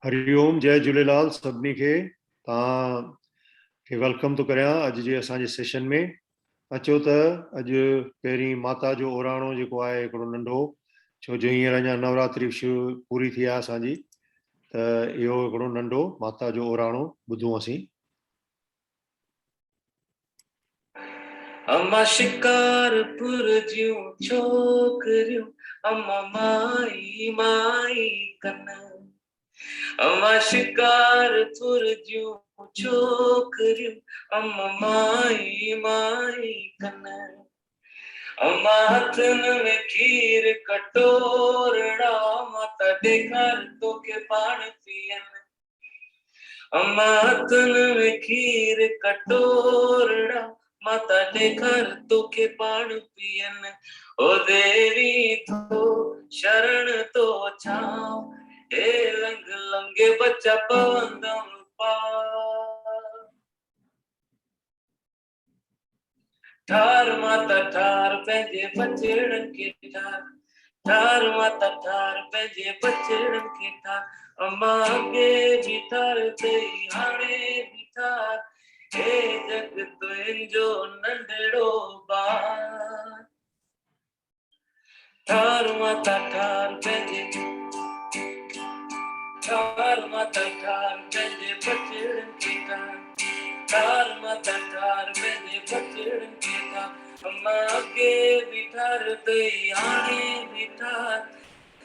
हरिओम, जय झूलेलाल सभिनी खे। तव्हां खे वेलकम थो करियां अॼु जे असांजे सेशन में। अचो त अॼु पहिरीं माता जो ओराणो जेको आहे हिकिड़ो नंढो, छो जो हींअर अञा नवरात्रि पूरी थी आहे असांजी, त इहो हिकिड़ो नंढो माता जो ओराणो ॿुधूं असीं। अम्मा शिकारपुर जूं छोकरियूं अम्मा माई माई कन। अम्मा शिकारपुर जूं छोकरियूं अम्मा माई माई कन। अम्मा हथन में खीर कटोरड़ा माता ॾेखार तोखे पाण पियन। अम्मा हथन में खीर कटोरड़ा माता ॾेखार तोखे पाण पियन। ओ देवी तो शरण तो छाओ, हे लंग लंगे बच्चा पवंदम पार। ठार माता ठार पंहिंजे बचड़न खे ठार, ठार माता ठार पंहिंजे बचड़न खे ठार। अम्मा अॻे बि ठार तई हाणे बि ठार, हे जग तुंहिंजो नंढड़ो ॿार। ठार माता ठार पंहिंजे, ठार माता ठार पंहिंजे बचड़न खे ठार, ठार माता ठार पंहिंजे बचड़न खे ठार। अम्मा अॻे बि ठार तई हाणे बि ठार,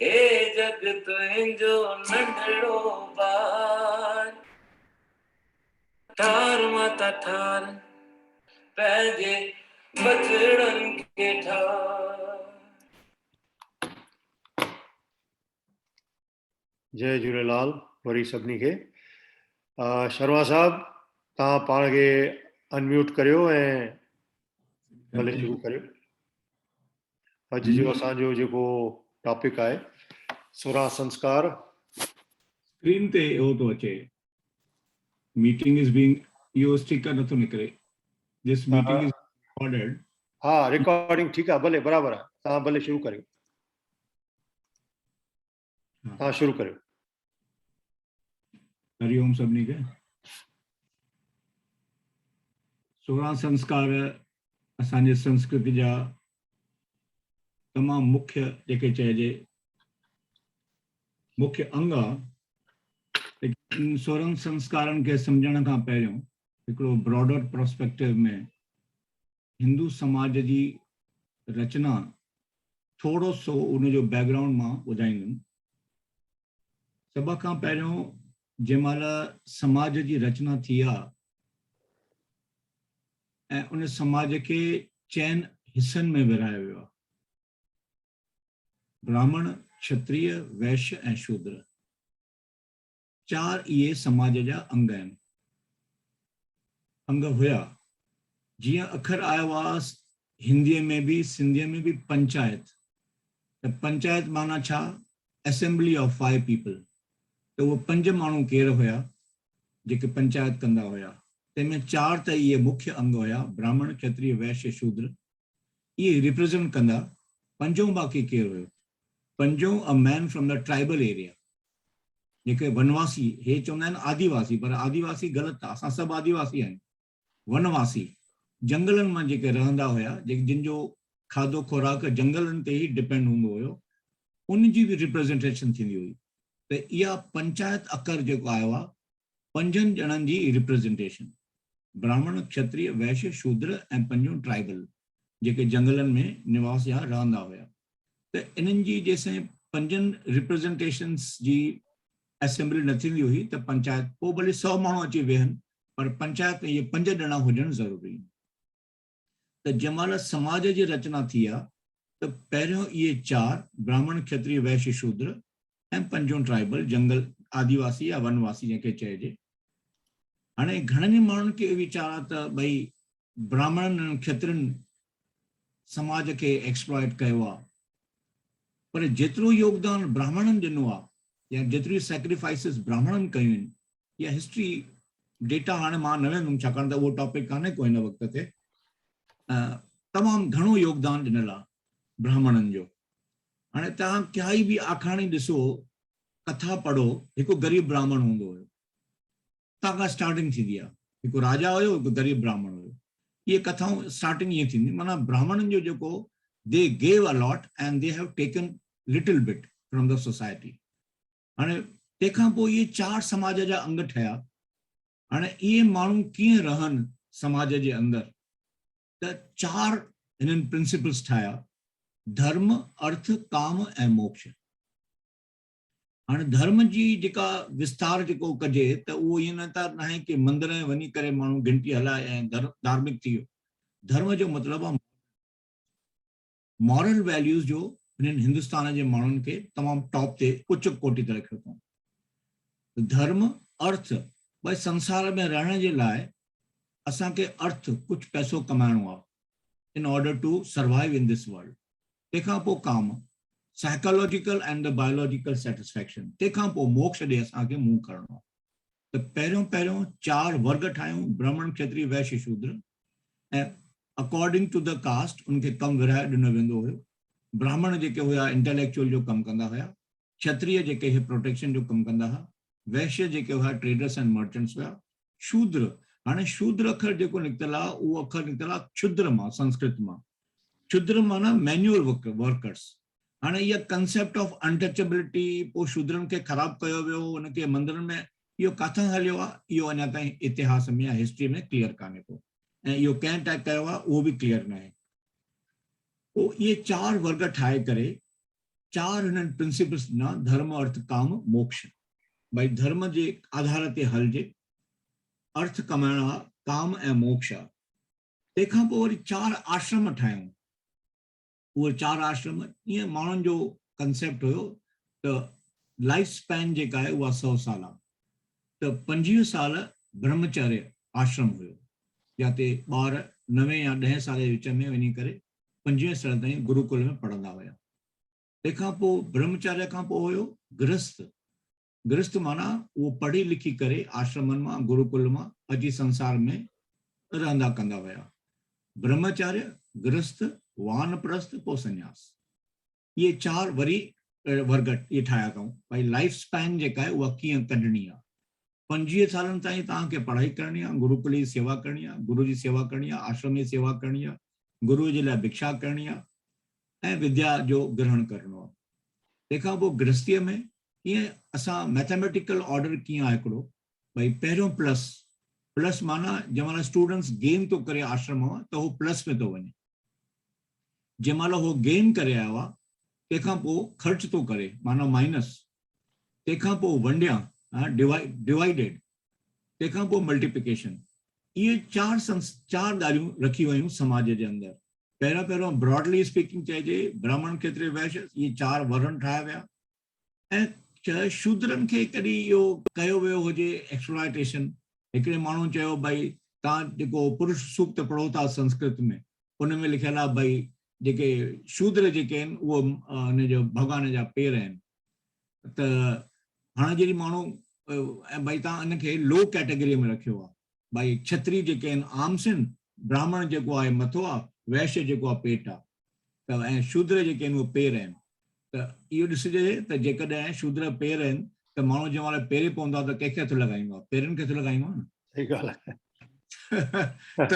हे जग तुंहिंजो नंढड़ो ॿार। ठार माता ठार पंहिंजे बचड़न खे ठार। जय झूलेलाल वरी सभिनी खे। शर्मा साहब, तव्हां पाण खे अनम्यूट करियो ऐं भले शुरू करियो। अॼु जो असांजो जेको टॉपिक आहे 16 संस्कार। स्क्रीन ते हो तो अचे, मीटिंग इज बीइंग, इहो स्टिकर नथो निकिरे, दिस मीटिंग इज रिकॉर्डेड। हा, रिकॉर्डिंग ठीकु आहे, भले बराबरि आहे। तव्हां भले शुरू करियो, तव्हां शुरू करियो। हरिओम सभिनी खे। 16 संस्कार असांजे संस्कृति जा तमामु मुख्य जेके चइजे मुख्य अंग आहे। लेकिन 16 संस्कारनि खे सम्झण खां पहिरियों हिकिड़ो ब्रॉडर पर्सपेक्टिव में हिंदू समाज जी रचना थोरो सो उनजो बैकग्राउंड मां ॿुधाईंदुमि। सभ खां पहिरियों जंहिं महिल समाज जी रचना थी आहे ऐं उन समाज खे चइनि हिसनि में विरहायो वियो आहे, ब्राह्मण, क्षत्रिय, वैश्य ऐं शूद्र। 4 इहे समाज जा अंग आहिनि, अंग हुया। जीअं अखर आयो आहे हिंदीअ में बि सिंधीअ में बि पंचायत, त पंचायत माना छा? असेंबली ऑफ 5 पीपल। त उहे 5 माण्हू केरु हुया जेके पंचायत कंदा हुया? तंहिंमें 4 त इहे मुख्य अंग हुया, ब्राह्मण, क्षत्रिय, वैश्य, शूद्र। इहे रिप्रेज़ेंट कंदा। 5 बाक़ी केरु हुयो? 5 a man from the tribal area, जेके वनवासी, हे चवंदा आहिनि आदिवासी, पर आदिवासी ग़लति आहे। असां सभु आदिवासी आहियूं। वनवासी जंगलनि मां जेके रहंदा हुया, जिन जो खाधो खुराक जंगलनि ते ई डिपेंड हूंदो हुयो, उन जी बि रिप्रेज़ेंटेशन थींदी हुई। त इहा पंचायत अकर जेको आयो आहे, 5 ॼणनि जी रिप्रेज़ेंटेशन, ब्राह्मण, क्षत्रिय, वैश्य, शूद्र ऐं 5 ट्राइबल जेके जंगलनि में निवास या रहंदा हुया। त इन्हनि जी जेसिताईं 5 रिप्रेज़ेंटेशन्स जी असेंबली न थींदी हुई त पंचायत, पोइ भले 100 माण्हू अची वेहनि, पर पंचायत में इहे 5 ॼणा हुजणु ज़रूरी। त जंहिं महिल समाज जी रचना थी आहे त पहिरियों इहे 4 ब्राह्मण, क्षत्रिय, वैश्य, शूद्र ऐं 5 ट्राइबल जंगल आदिवासी या वनवासी जंहिंखे चइजे। हाणे घणनि ई माण्हुनि खे वीचार आहे त भई ब्राह्मणनि ऐं क्षत्रियनि समाज खे एक्सप्लॉइट कयो आहे, पर जेतिरो योगदान ब्राह्मणनि ॾिनो आहे या जेतिरी सैक्रिफाइसिस ब्राह्मणनि कयूं आहिनि, इहा हिस्ट्री डेटा हाणे मां न वेंदुमि छाकाणि त उहो टॉपिक कान्हे को हिन वक़्त ते। तमामु घणो योगदान ॾिनल आहे ब्राह्मणनि जो। हाणे तव्हां काई बि आखाणी ॾिसो, कथा पढ़ो, हिकु गरीब ब्राह्मण हूंदो हुयो, तां खां स्टार्टिंग थींदी आहे, हिकु राजा हुयो, हिकु गरीब ब्राह्मण हुयो, ये कथाऊं स्टार्टिंग ये थींदी, माना ब्राह्मणनि जो जेको they gave a lot and they have taken little bit from the society. हाणे तंहिंखां पोइ इहे 4 समाज जा अंग ठहिया। हाणे इहे माण्हू कीअं रहनि समाज जे अंदरि, त 4 हिननि प्रिंसिपल्स ठाहिया, धर्म, अर्थ, काम ऐं मोक्ष। हाणे धर्म जी जेका विस्तार जेको कजे त उहो ईअं न आहे कि मंदिर में वञी करे माण्हू घंटी हलाए ऐं धार्मिक थी वियो। धर्म जो मतिलबु आहे मॉरल वैल्यूज़ जो हिननि हिंदुस्तान जे माण्हुनि खे तमामु टॉप ते उच्च कोटि ते रखियो अथऊं। धर्म, अर्थ, भई संसार में रहण जे लाइ असांखे अर्थ, कुझु पैसो कमाइणो आहे in order to survive in this world. तंहिंखां पोइ काम, psychological and the biological satisfaction. तंहिंखां पोइ मोक्ष ॾे असांखे मुंहुं करणो आहे। त पहिरियों 4 वर्ग ठाहियूं, ब्राह्मण, क्षत्रिय, वैश्य, शूद्र, ऐं अकॉर्डिंग टू द कास्ट उनखे कमु विरहाए ॾिनो वेंदो हुयो। ब्राह्मण जेके हुया इंटेलेक्चुअल जो कमु कंदा हुया, क्षत्रिय जेके हे प्रोटेक्शन जो कमु कंदा हुआ, वैश्य जेके हुआ ट्रेडर्स एंड मर्चेंट्स हुआ, शूद्र, हाणे शूद्र अखर जेको निकितल आहे उहो अखर निकितल आहे क्षुद्र मां, संस्कृत मां। क्षुद्र माना मैन्युअल वर्कर्स। हाणे इहा कंसेप्ट ऑफ अनटचेबिलिटी पोइ शूद्रनि खे ख़राबु कयो वियो, उनखे मंदिरनि में, इहो किथां हलियो आहे इहो अञा ताईं इतिहास में या हिस्ट्री में क्लियर कान्हे को, ऐं इहो कंहिं टाइप कयो आहे उहो बि क्लियर न आहे। पोइ इहे 4 वर्ग ठाहे करे 4 हिननि प्रिंसिपल्स ॾिना, धर्म, अर्थ, काम, मोक्ष। भई धर्म जे आधार ते हलिजे, अर्थ कमाइणो आहे, काम ऐं मोक्ष आहे। तंहिंखां पोइ वरी 4 आश्रम ठाहियूं। उहे 4 आश्रम ईअं माण्हुनि जो कंसेप्ट हुयो त लाइफ स्पैन जेका आहे उहा 100 साल आहे। त 25 साल ब्रह्मचर्य आश्रम हुयो, जिते ॿार 9 या 10 साल जे विच में वञी करे 25 साल ताईं गुरुकुल में पढ़ंदा हुया। तंहिंखां पोइ ब्रह्मचर्य खां पोइ हुयो गृहस्थ। गृहस्थ माना उहो पढ़ी लिखी करे आश्रमनि मां, गुरुकुल मां अची संसार में रहंदा कंदा हुया। ब्रह्मचर्य, गृहस्थ, वानप्रस्थ, पोइ संन्यास। ये 4 वरी वर्ग ये ठाहिया अथऊं। भई लाइफ स्पैन जेका आहे उहा कीअं कढणी आहे। 25 सालनि ताईं तव्हांखे पढ़ाई करणी आहे, गुरुकुल जी सेवा करणी आहे, गुरु जी सेवा करणी आहे, आश्रम जी सेवा करणी आहे, गुरु जे लाइ भिक्षा करणी आहे ऐं विद्या जो ग्रहण करणो आहे। तंहिंखां पोइ गृहस्थीअ में कीअं असां मैथमेटिकल ऑर्डर कीअं आहे हिकिड़ो, भई पहिरियों प्लस माना जंहिं महिल स्टूडेंट्स गेन थो करे आश्रम मां त उहो प्लस में थो वञे। जंहिं महिल उहो गेन करे आयो आहे तंहिंखां पोइ ख़र्च थो करे माना माइनस, तंहिंखां पोइ वंडिया डिवाइडेड, तंहिंखां पोइ मल्टीप्लिकेशन। इहे 4 ॻाल्हियूं रखी वयूं समाज जे अंदरि। पहिरियों ब्रॉडली स्पीकिंग चइजे ब्राह्मण, क्षत्रिय, वैश्य, इहे 4 वर्ण ठाहिया विया। ऐं शूद्रनि खे कॾहिं इहो कयो वियो हुजे एक्सप्लॉयटेशन। हिकिड़े माण्हू चयो भई तव्हां जेको पुरुष सूक्त पढ़ो था संस्कृत में, उन में लिखियल आहे भई जेके शूद्र जेके आहिनि उहो हुनजो भॻवान जा पेर आहिनि। त हाणे जॾहिं माण्हू भई तव्हां इनखे लो कैटेगरी में रखियो आहे, भई क्षत्रिय जेके आहिनि आर्म्स आहिनि, ब्राह्मण जेको आहे मथो आहे, वैश्य जेको आहे पेट आहे, त ऐं शूद्र जेके आहिनि उहे पेर आहिनि। त इहो ॾिसिजे त जेकॾहिं शूद्र पेर आहिनि त माण्हू जंहिं महिल पेरे पवंदो आहे त कंहिंखे हथु लॻाईंदो आहे, पेरनि खे हथु लॻाईंदो आहे न। सही ॻाल्हि आहे। त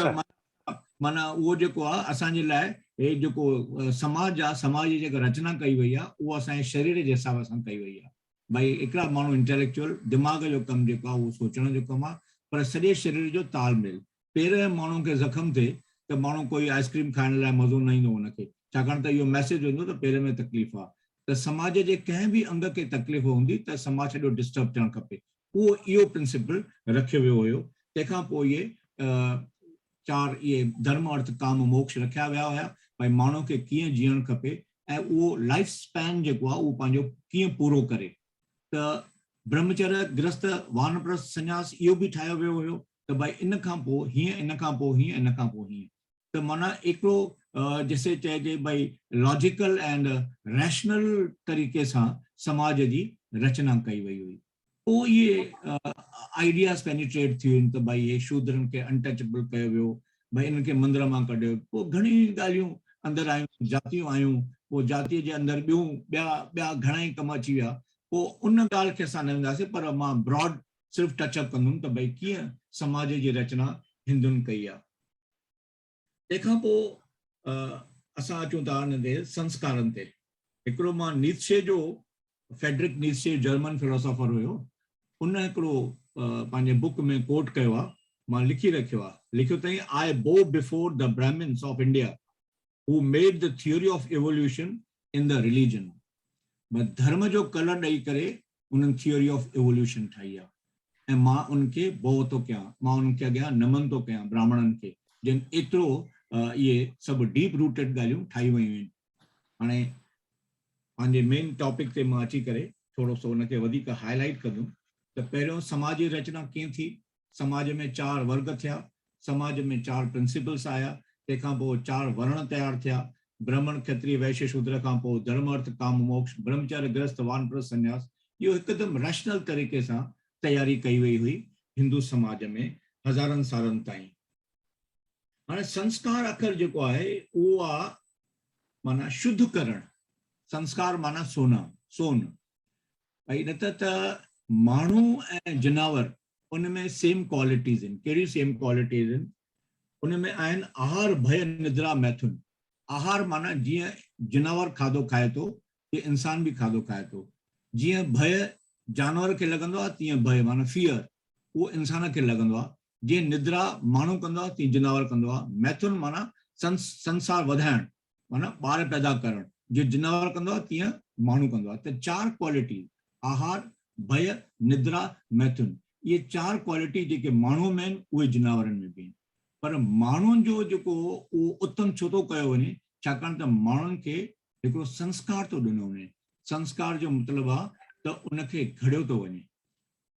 माना उहो जेको आहे असांजे लाइ हे जेको समाज आहे, समाज जी जेका रचना कई वई आहे उहा असांजे शरीर जे हिसाब सां कई वई आहे। भई हिकिड़ा माण्हू इंटेलेक्चुअल दिमाग़ जो कमु जेको आहे उहो सोचण जो कमु आहे, पर सॼे शरीर जो तालमेल। पेर माण्हू खे ज़ख़म थिए त माण्हू कोई आइस्क्रीम खाइण लाइ मज़ो न ईंदो हुनखे, छाकाणि त इहो मैसेज हूंदो त पेर में तकलीफ़ आहे। त समाज जे कंहिं बि अंग खे तकलीफ़ हूंदी त समाज सॼो डिस्टर्ब थियणु खपे। उहो इहो प्रिंसिपल रखियो वियो हुयो। तंहिंखां पोइ इहे 4 इहे धर्म, अर्थ, काम, मोक्ष रखिया विया हुया। भई माण्हू खे कीअं जीअणु खपे ऐं उहो लाइफ स्पैन जेको आहे उहो पंहिंजो कीअं पूरो करे। त ब्रह्मचर्य, गृहस्थ, वानप्रस्थ, संन्यास इहो बि ठाहियो वियो हुयो त भई इन खां पोइ हीअं, इन खां पोइ हीअं, इन खां पोइ हीअं। त माना हिकिड़ो जैसे चइजे भई लॉजिकल एंड रैशनल तरीक़े सां समाज जी रचना कई वई हुई। पोइ इहे आइडियाज़ पेनिट्रेट थी वियूं त भई हे शूद्रनि खे अनटचेबल कयो वियो, भई इन्हनि खे मंदर मां कढियो। पोइ घणी ॻाल्हियूं अंदरि आयूं, जातियूं आयूं, पोइ जातीअ जे अंदरि ॿिया घणा ई कम अची विया। पोइ उन ॻाल्हि खे असां न वेंदासीं, पर मां ब्रॉड सिर्फ़ु टचअप कंदुमि त भई कीअं समाज जी रचना हिंदुनि कई आहे। तंहिंखां पोइ असां अचूं था हिन ते संस्कारनि ते। हिकिड़ो मां नीत्शे जो, फेडरिक नीत्शे जर्मन फिलोसोफर हुयो, उन हिकिड़ो पंहिंजे बुक में कोट कयो आहे, मां लिखी रखियो आहे, लिखियो अथई, आई बो before the Brahmins of India who made the theory of evolution in the religion. धर्म जो कलर ॾेई करे उन्हनि थियोरी ऑफ एवोल्यूशन ठाही आहे, ऐं मां उनखे बो थो कयां, मां उनखे अॻियां नमन थो कयां ब्राह्मणनि खे, जिन एतिरो इहे सभु डीप रूटेड ॻाल्हियूं ठाही वयूं आहिनि। हाणे पंहिंजे मेन टॉपिक ते मां अची करे थोरो सो उनखे वधीक हाईलाइट कंदुमि त पहिरियों समाज जी रचना कीअं थी। समाज में 4 वर्ग थिया, समाज में 4 प्रिंसिपल्स आया, तंहिंखां पोइ 4 वर्ण तयारु थिया, ब्राह्मण क्षत्रिय वैश्य शूद्र खां पोइ धर्म अर्थ काम मोक्ष, ब्रह्मचर्य गृहस्थ वानप्रस्थ संन्यास। इहो हिकदमि रैशनल तरीक़े सां तयारी कई वई हुई हिंदू समाज में हज़ारनि सालनि ताईं। हाणे संस्कार अखर जेको आहे उहो आहे माना शुद्ध करणु। संस्कार माना सोना, सोन। भई न त माण्हू ऐं जनावर उन में सेम क्वालिटीज़ आहिनि। कहिड़ी सेम क्वालिटीज़ आहिनि? उन में आहिनि आहार भय निद्रा मैथुन। आहार माना जीअं जनावर खाधो खाए थो, तीअं इंसान बि खाधो खाए थो। जीअं भय जानवर खे लॻंदो आहे, तीअं भय माना फियर उहो इंसान खे लॻंदो आहे। जीअं निद्रा माण्हू कंदो आहे, तीअं जनावर कंदो आहे। मैथुन माना संसार वधाइणु, माना ॿार पैदा करणु। जीअं जनावर कंदो आहे, तीअं माण्हू कंदो आहे। त 4 क्वालिटी, आहार भय निद्रा मैथुन, इहे 4 क्वालिटी जेके माण्हू में आहिनि उहे जनावरनि में बि आहिनि। पर माण्हुनि जो जेको उहो उत्तम छो थो कयो वञे, छाकाणि त माण्हुनि खे हिकिड़ो संस्कार थो ॾिनो वञे। संस्कार जो मतिलबु आहे त उनखे घड़ियो थो वञे,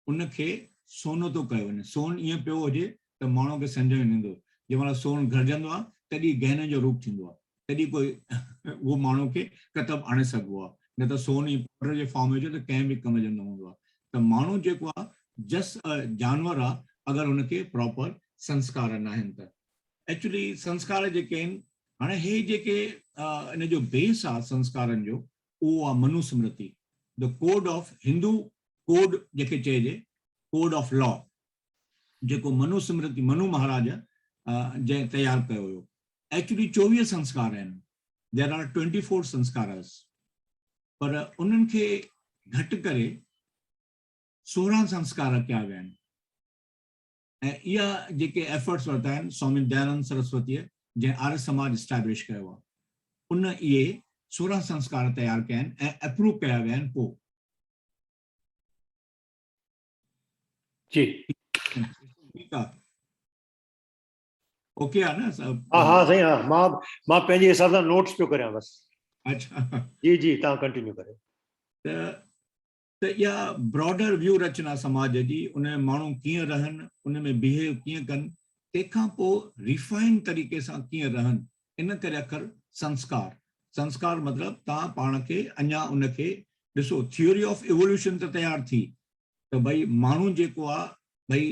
उनखे सोनो थो कयो वञे। सोन ईअं पियो हुजे त माण्हू खे सम्झ में न ईंदो। जंहिं महिल सोन घड़जंदो आहे तॾहिं गहने जो रूप थींदो आहे, तॾहिं कोई उहो माण्हू खे कतब आणे सघिबो आहे। न त सोन ई पाउडर जे फॉर्म में हुजे त कंहिं बि कम जो न हूंदो आहे। त माण्हू जेको आहे जस्ट जानवर आहे अगरि हुनखे प्रॉपर संस्कार न आहिनि त। एक्चुअली संस्कार जेके आहिनि, हाणे हे जेके इन जो बेस आहे संस्कारनि जो, उहो आहे Manusmriti, the code of Hindu code जेके चइजे, कोड ऑफ लॉ, जेको मनुस्मृति मनु महाराज जंहिं तयारु कयो हुयो। एक्चुअली 24 संस्कार आहिनि, देयर आर 24 संस्कारस, पर उन्हनि खे घटि करे 16 संस्कार कया विया आहिनि। ऐं इहा जेके एफर्ट्स वरिता आहिनि स्वामी दयानंद सरस्वतीअ, जंहिं आर्य समाज स्टैब्लिश कयो आहे, उन इहे 16 संस्कार तयारु कया आहिनि ऐं अप्रूव कया विया आहिनि। पोइ जी ठीकु आहे, ओके आहे न सभु? हाँ हाँ सही। हाँ मां पंहिंजे हिसाब सां नोट्स पियो करियां बस। अच्छा जी तव्हां कंटिन्यू करियो। त इहा ब्रॉडर व्यू रचना समाज जी, उन में माण्हू कीअं रहनि, उन में बिहेव कीअं कनि, तंहिंखां पोइ रिफाइन तरीक़े सां कीअं रहनि, इन करे अखर संस्कार। संस्कार मतिलबु तव्हां पाण खे अञा उनखे ॾिसो। थियोरी ऑफ इवोल्यूशन त तयारु थी त भई माण्हू जेको आहे भई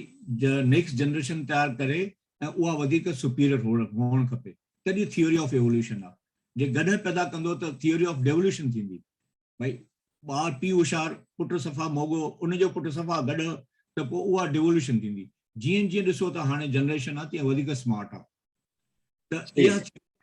नेक्स्ट जनरेशन तयारु करे ऐं उहा वधीक सुपीरियर हुअणु खपे, तॾहिं थियोरी ऑफ एवोल्यूशन आहे। जे गॾु पैदा कंदो त थियोरी ऑफ डेवोल्यूशन थींदी। भई ॿार पीउ होशियार, पुटु सफ़ा मोगो, उनजो पुटु सफ़ा गॾु, त पोइ उहा डेवोल्यूशन थींदी। जीअं जीअं ॾिसो त हाणे जनरेशन आहे तीअं वधीक स्मार्ट आहे, त इहा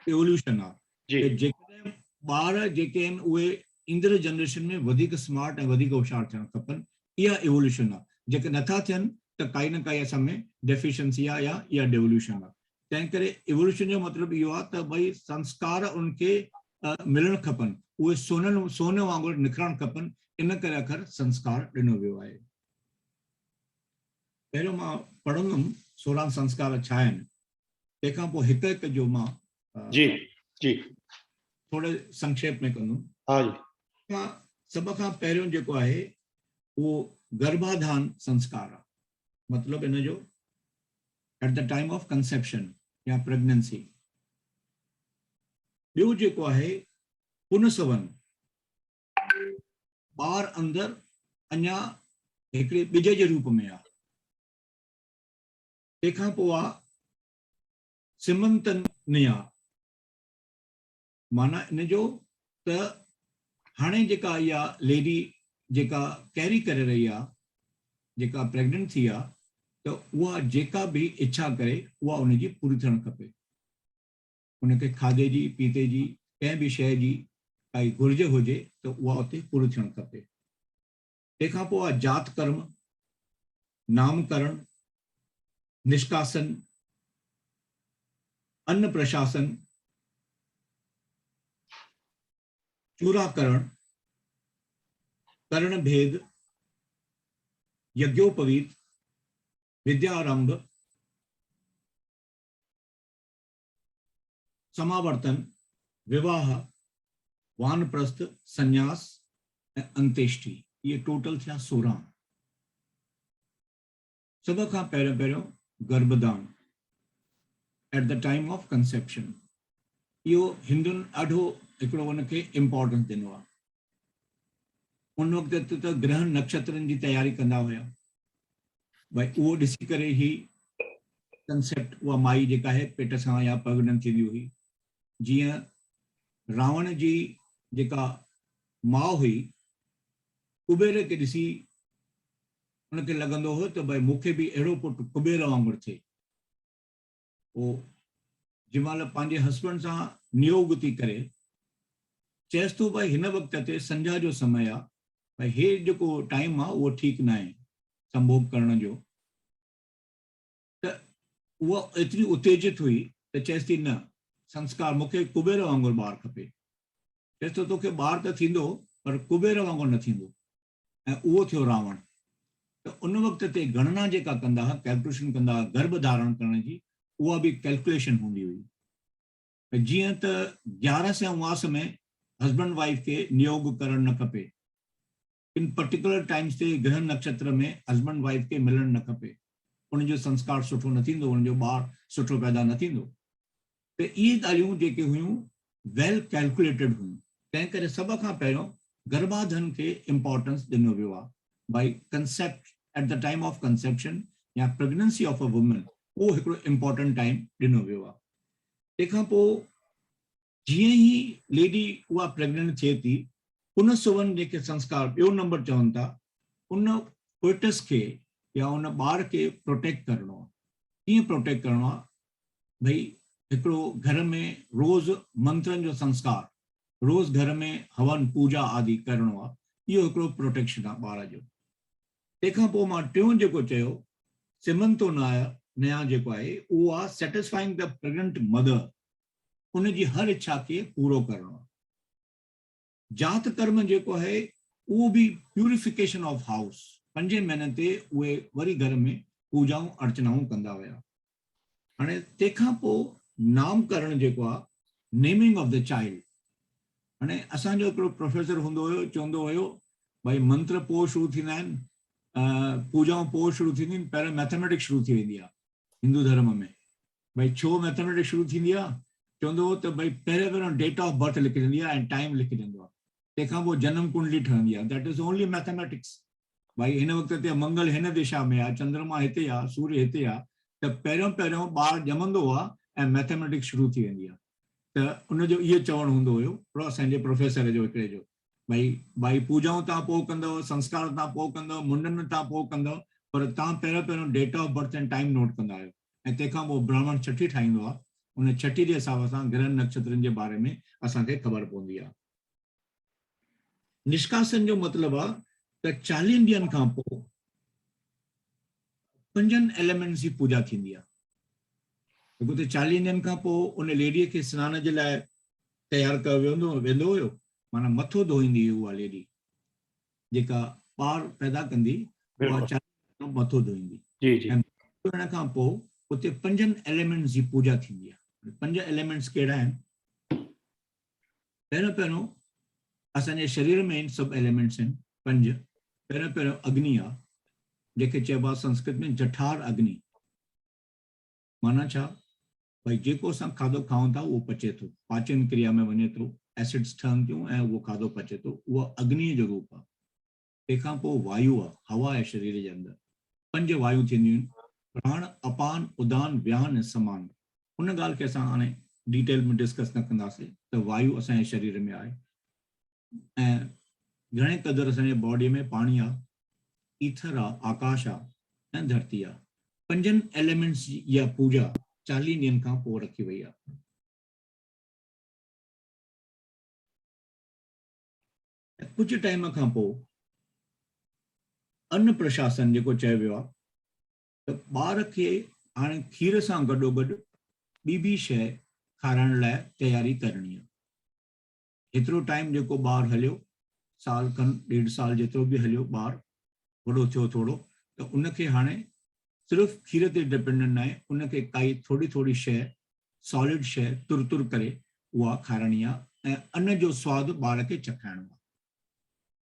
एवोल्यूशन आहे। त जेकॾहिं ॿार जेके आहिनि उहे ईंदड़ जनरेशन में वधीक स्मार्ट ऐं वधीक होशियार थियणु खपनि, इहा एवोल्यूशन आहे। जेके नथा थियनि त काई न काई असां में डेफिशिएंसी आहे या इहा डेवोल्यूशन आहे। तंहिं करे एवोल्यूशन जो मतिलबु इहो आहे त भई संस्कार उनखे मिलणु खपनि, उहे सोन वांगुरु निखरणु खपनि। इन करे अखर संस्कार ॾिनो वियो आहे। पहिरियों मां पढ़ंदुमि 16 संस्कार छा आहिनि, तंहिंखां पोइ हिकु हिकु जो मां जी थोरे संक्षेप में कंदुमि। हाँ जी। सभ खां पहिरियों जेको आहे उहो गर्भाधान संस्कार आहे। मतिलबु इन जो eight the time of conception या प्रेगनेंसी। ॿियो जेको आहे पुनसवन, ॿार अंदरि अञा हिकिड़े ॿिज जे रूप में आहे। तंहिंखां पोइ आहे सिमंतनिया, माना इन जो त हाणे जेका इहा लेडी जेका कैरी करे रही आहे, जेका प्रेग्नेंट थी आहे, त उहा जेका बि इच्छा करे उहा उनजी पूरी थियणु खपे। उनखे खाधे जी, पीते जी, कंहिं बि शइ जी काई घुर्ज हुजे त उहा उते पूरी थियणु खपे। तंहिंखां पोइ आहे जात कर्म, नामकरण, निष्कासन, अन्न प्रशासन, चूराकरण, कर्ण भेद, यज्ञोपवीत, विद्यारंभ, समावर्तन, विवाह, वानप्रस्थ, संन्यास ऐं अंत्येष्टि। ये टोटल थिया 16। सभ खां पहिरियों गर्भदान at the time of conception. इहो हिंदुनि ॾाढो हिकिड़ो उनखे इम्पोर्टेंस ॾिनो आहे। उन वक़्त ते त ग्रह नक्षत्रनि जी तयारी कंदा हुया, भई उहो ॾिसी करे ई कंसेप्ट उहा माई जेका आहे पेट सां या प्रगनन थींदी हुई। जीअं रावण जी जेका माउ हुई, कुबेर खे ॾिसी उनखे लॻंदो हो त भई मूंखे बि अहिड़ो पुटु कुबेर वांगुरु थिए। पोइ जंहिं महिल पंहिंजे हस्बैंड सां नियोग थी करे चएसि थो भई हिन वक़्त ते संझा जो समय आहे, भई हे जेको टाइम आहे उहो ठीकु न आहे संभोग करण जो, त उहा एतिरी उत्तेजित हुई त चएसि थी न संस्कार मूंखे कुबेर वांगुरु ॿारु खपे। चएसि थो तोखे ॿारु त थींदो पर कुबेर वांगुरु न थींदो, ऐं उहो थियो रावण। त उन वक़्त ते गणना जेका कंदा हुआ, कैलकुलेशन कंदा हुआ गर्भ धारण करण जी, उहा बि कैलकुलेशन हूंदी हुई। जीअं त 11 उमास में हस्बैंड वाइफ खे नियोग करणु न खपे, इन पर्टिकुलर टाइम्स ते ग्रह नक्षत्र में हस्बैंड वाइफ खे मिलणु न खपे, उनजो संस्कार सुठो न थींदो, उनजो ॿारु सुठो पैदा न थींदो। त इहे ॻाल्हियूं जेके हुयूं वेल कैलकुलेटेड हुयूं। तंहिं करे सभ खां पहिरियों गर्भाधान खे इम्पोर्टेंस ॾिनो वियो आहे। भाई concept eight the time of conception या प्रेगनेंसी ऑफ अ वुमन, उहो हिकिड़ो इम्पोर्टेंट टाइम ॾिनो वियो आहे। तंहिंखां पोइ जीअं ई लेडी उहा प्रेग्नेंट थिए थी, उन सुवन जेके संस्कार ॿियो नंबर चवनि था, उन कोइटस खे या उन ॿार खे प्रोटेक्ट करणो आहे। कीअं प्रोटेक्ट करणो आहे? भई हिकिड़ो घर में रोज़ मंत्रनि जो संस्कार, रोज़ घर में हवन पूजा आदि करणो आहे। इहो हिकिड़ो प्रोटेक्शन आहे ॿार जो। तंहिंखां पोइ मां टियों जेको चयो सिमंतो नया जेको आहे, उहो आहे सेटिस्फाइंग द प्रेग्नेंट मदर, उनजी हर इच्छा खे पूरो करणो आहे। जात कर्म जेको आहे उहो बि प्यूरिफिकेशन ऑफ हाउस, 5 महीने ते उहे वरी घर में पूजाऊं अर्चनाऊं कंदा हुया। हाणे तंहिंखां पोइ नामकरण जेको आहे, नेमिंग ऑफ द चाइल्ड। हाणे असांजो हिकिड़ो प्रोफेसर हूंदो हुयो, चवंदो हुयो भई मंत्र पोइ शुरू थींदा आहिनि, पूजाऊं पोइ शुरू थींदियूं आहिनि, पहिरियों मैथमेटिक्स शुरू थी वेंदी आहे हिंदू धर्म में। भई छो मैथमेटिक्स शुरू थींदी आहे? चवंदो हो त भई पहिरियों डेट ऑफ बर्थ लिखी ॾींदी आहे ऐं टाइम लिखी ॾींदो आहे, तंहिंखां पोइ जनम कुंडली ठहंदी आहे। That is only mathematics. भई हिन वक़्त ते मंगल हिन दिशा में आहे, चंद्रमा हिते आहे, सूर्य हिते आहे, त पहिरियों ॿारु ॼमंदो आहे ऐं मैथमेटिक्स शुरू थी वेंदी आहे। त उनजो इहो चवणु हूंदो हुयो असांजे प्रोफेसर जो हिकिड़े जो, भई पूजाऊं तव्हां पोइ कंदव, संस्कार तव्हां पोइ कंदव, मुंडन तव्हां पोइ कंदव, पर तव्हां पहिरियों डेट ऑफ बर्थ ऐं टाइम नोट कंदा आहियो। ऐं तंहिंखां पोइ ब्राह्मण छठी ठाहींदो आहे, उन छठी जे हिसाब सां ग्रह नक्षत्रनि जे बारे में असांखे ख़बर पवंदी आहे। निष्कासन जो मतिलबु आहे त 40 ॾींहंनि खां पोइ 5 एलिमेंट्स जी पूजा थींदी आहे। जेको त 40 ॾींहंनि खां पोइ उन लेडीअ खे सनान जे लाइ तयारु कयो वेंदो हुयो, माना मथो धोईंदी हुई उहा लेडी, जेका ॿारु पैदा कंदी उहा 40 मथो धोईंदी। ऐं धोइण खां पोइ उते 5 एलिमेंट्स जी पूजा थींदी आहे। 5 एलिमेंट्स कहिड़ा आहिनि? पहिरियों असांजे शरीर में आहिनि सभु एलिमेंट्स आहिनि 5। पहिरियों अग्नि आहे, जेके चइबो आहे संस्कृत में जठार अग्नि। माना छा? भई जेको असां खाधो खाऊं था उहो पचे थो, पाचन क्रिया में वञे थो, एसिड्स ठहनि थियूं ऐं उहो खाधो पचे थो, उहो अग्नीअ जो रूप आहे। तंहिंखां पोइ वायु आहे, हवा आहे शरीर जे अंदरि। 5 वायु थींदियूं आहिनि, प्राण, अपान, उदान, व्यान ऐं समान। उन ॻाल्हि खे असां हाणे डिटेल में डिस्कस न कंदासीं त वायु असांजे शरीर में आहे। ऐं घणे क़दुरु असांजे बॉडीअ में पाणी आहे, ईथर आहे, आकाश आहे ऐं धरती आहे। 5 एलिमेंट्स जी इहा पूजा 40 ॾींहंनि खां पोइ रखी वई आहे। कुझु टाइम खां पोइ अन्न प्रशासन जेको चयो वियो आहे त ॿार खे हाणे खीर सां गॾोगॾु ॿी बि शइ खाराइण लाइ तयारी करणी आहे। एतिरो टाइम जेको ॿारु हलियो, साल खन 1.5 साल जेतिरो बि हलियो, ॿारु वॾो थियो थोरो, त उनखे हाणे सिर्फ़ु खीर ते डिपेंडेंट न आहे, उनखे काई थोरी थोरी शइ, सॉलिड शइ तुर तुर करे उहा खाराइणी आहे ऐं अन्न जो सवादु ॿार खे चखाइणो आहे।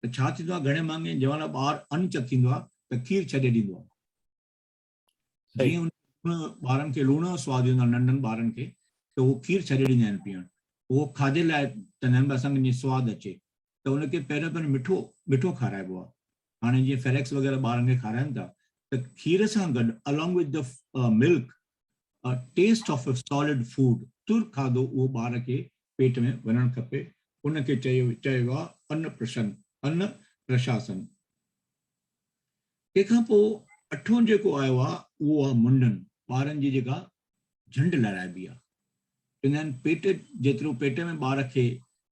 त छा थींदो आहे, घणे मांगे जंहिं महिल ॿारु अन्न चखींदो आहे त खीर छॾे ॾींदो आहे। जीअं ॿारनि खे लूण जो सवादु ईंदो आहे, नंढनि ॿारनि खे, त उहो खीर छॾे ॾींदा आहिनि पीअण। उहो खाधे लाइ चवंदा आहिनि असांखे जीअं सवादु अचे, त उनखे पहिरियों मिठो मिठो खाराइबो आहे। हाणे जीअं फेरेक्स वग़ैरह ॿारनि खे खाराइनि था, त खीर सां गॾु along with the milk taste of a solid food, तुर खाधो उहो ॿार खे पेट में वञणु खपे। उनखे चयो आहे अन्न प्रशासन। तंहिंखां पोइ 8हों जेको आयो आहे उहो आहे मुंडन, ॿारनि जी जेका झंड लहराइबी आहे। चवंदा आहिनि पेट जेतिरो पेट में ॿार खे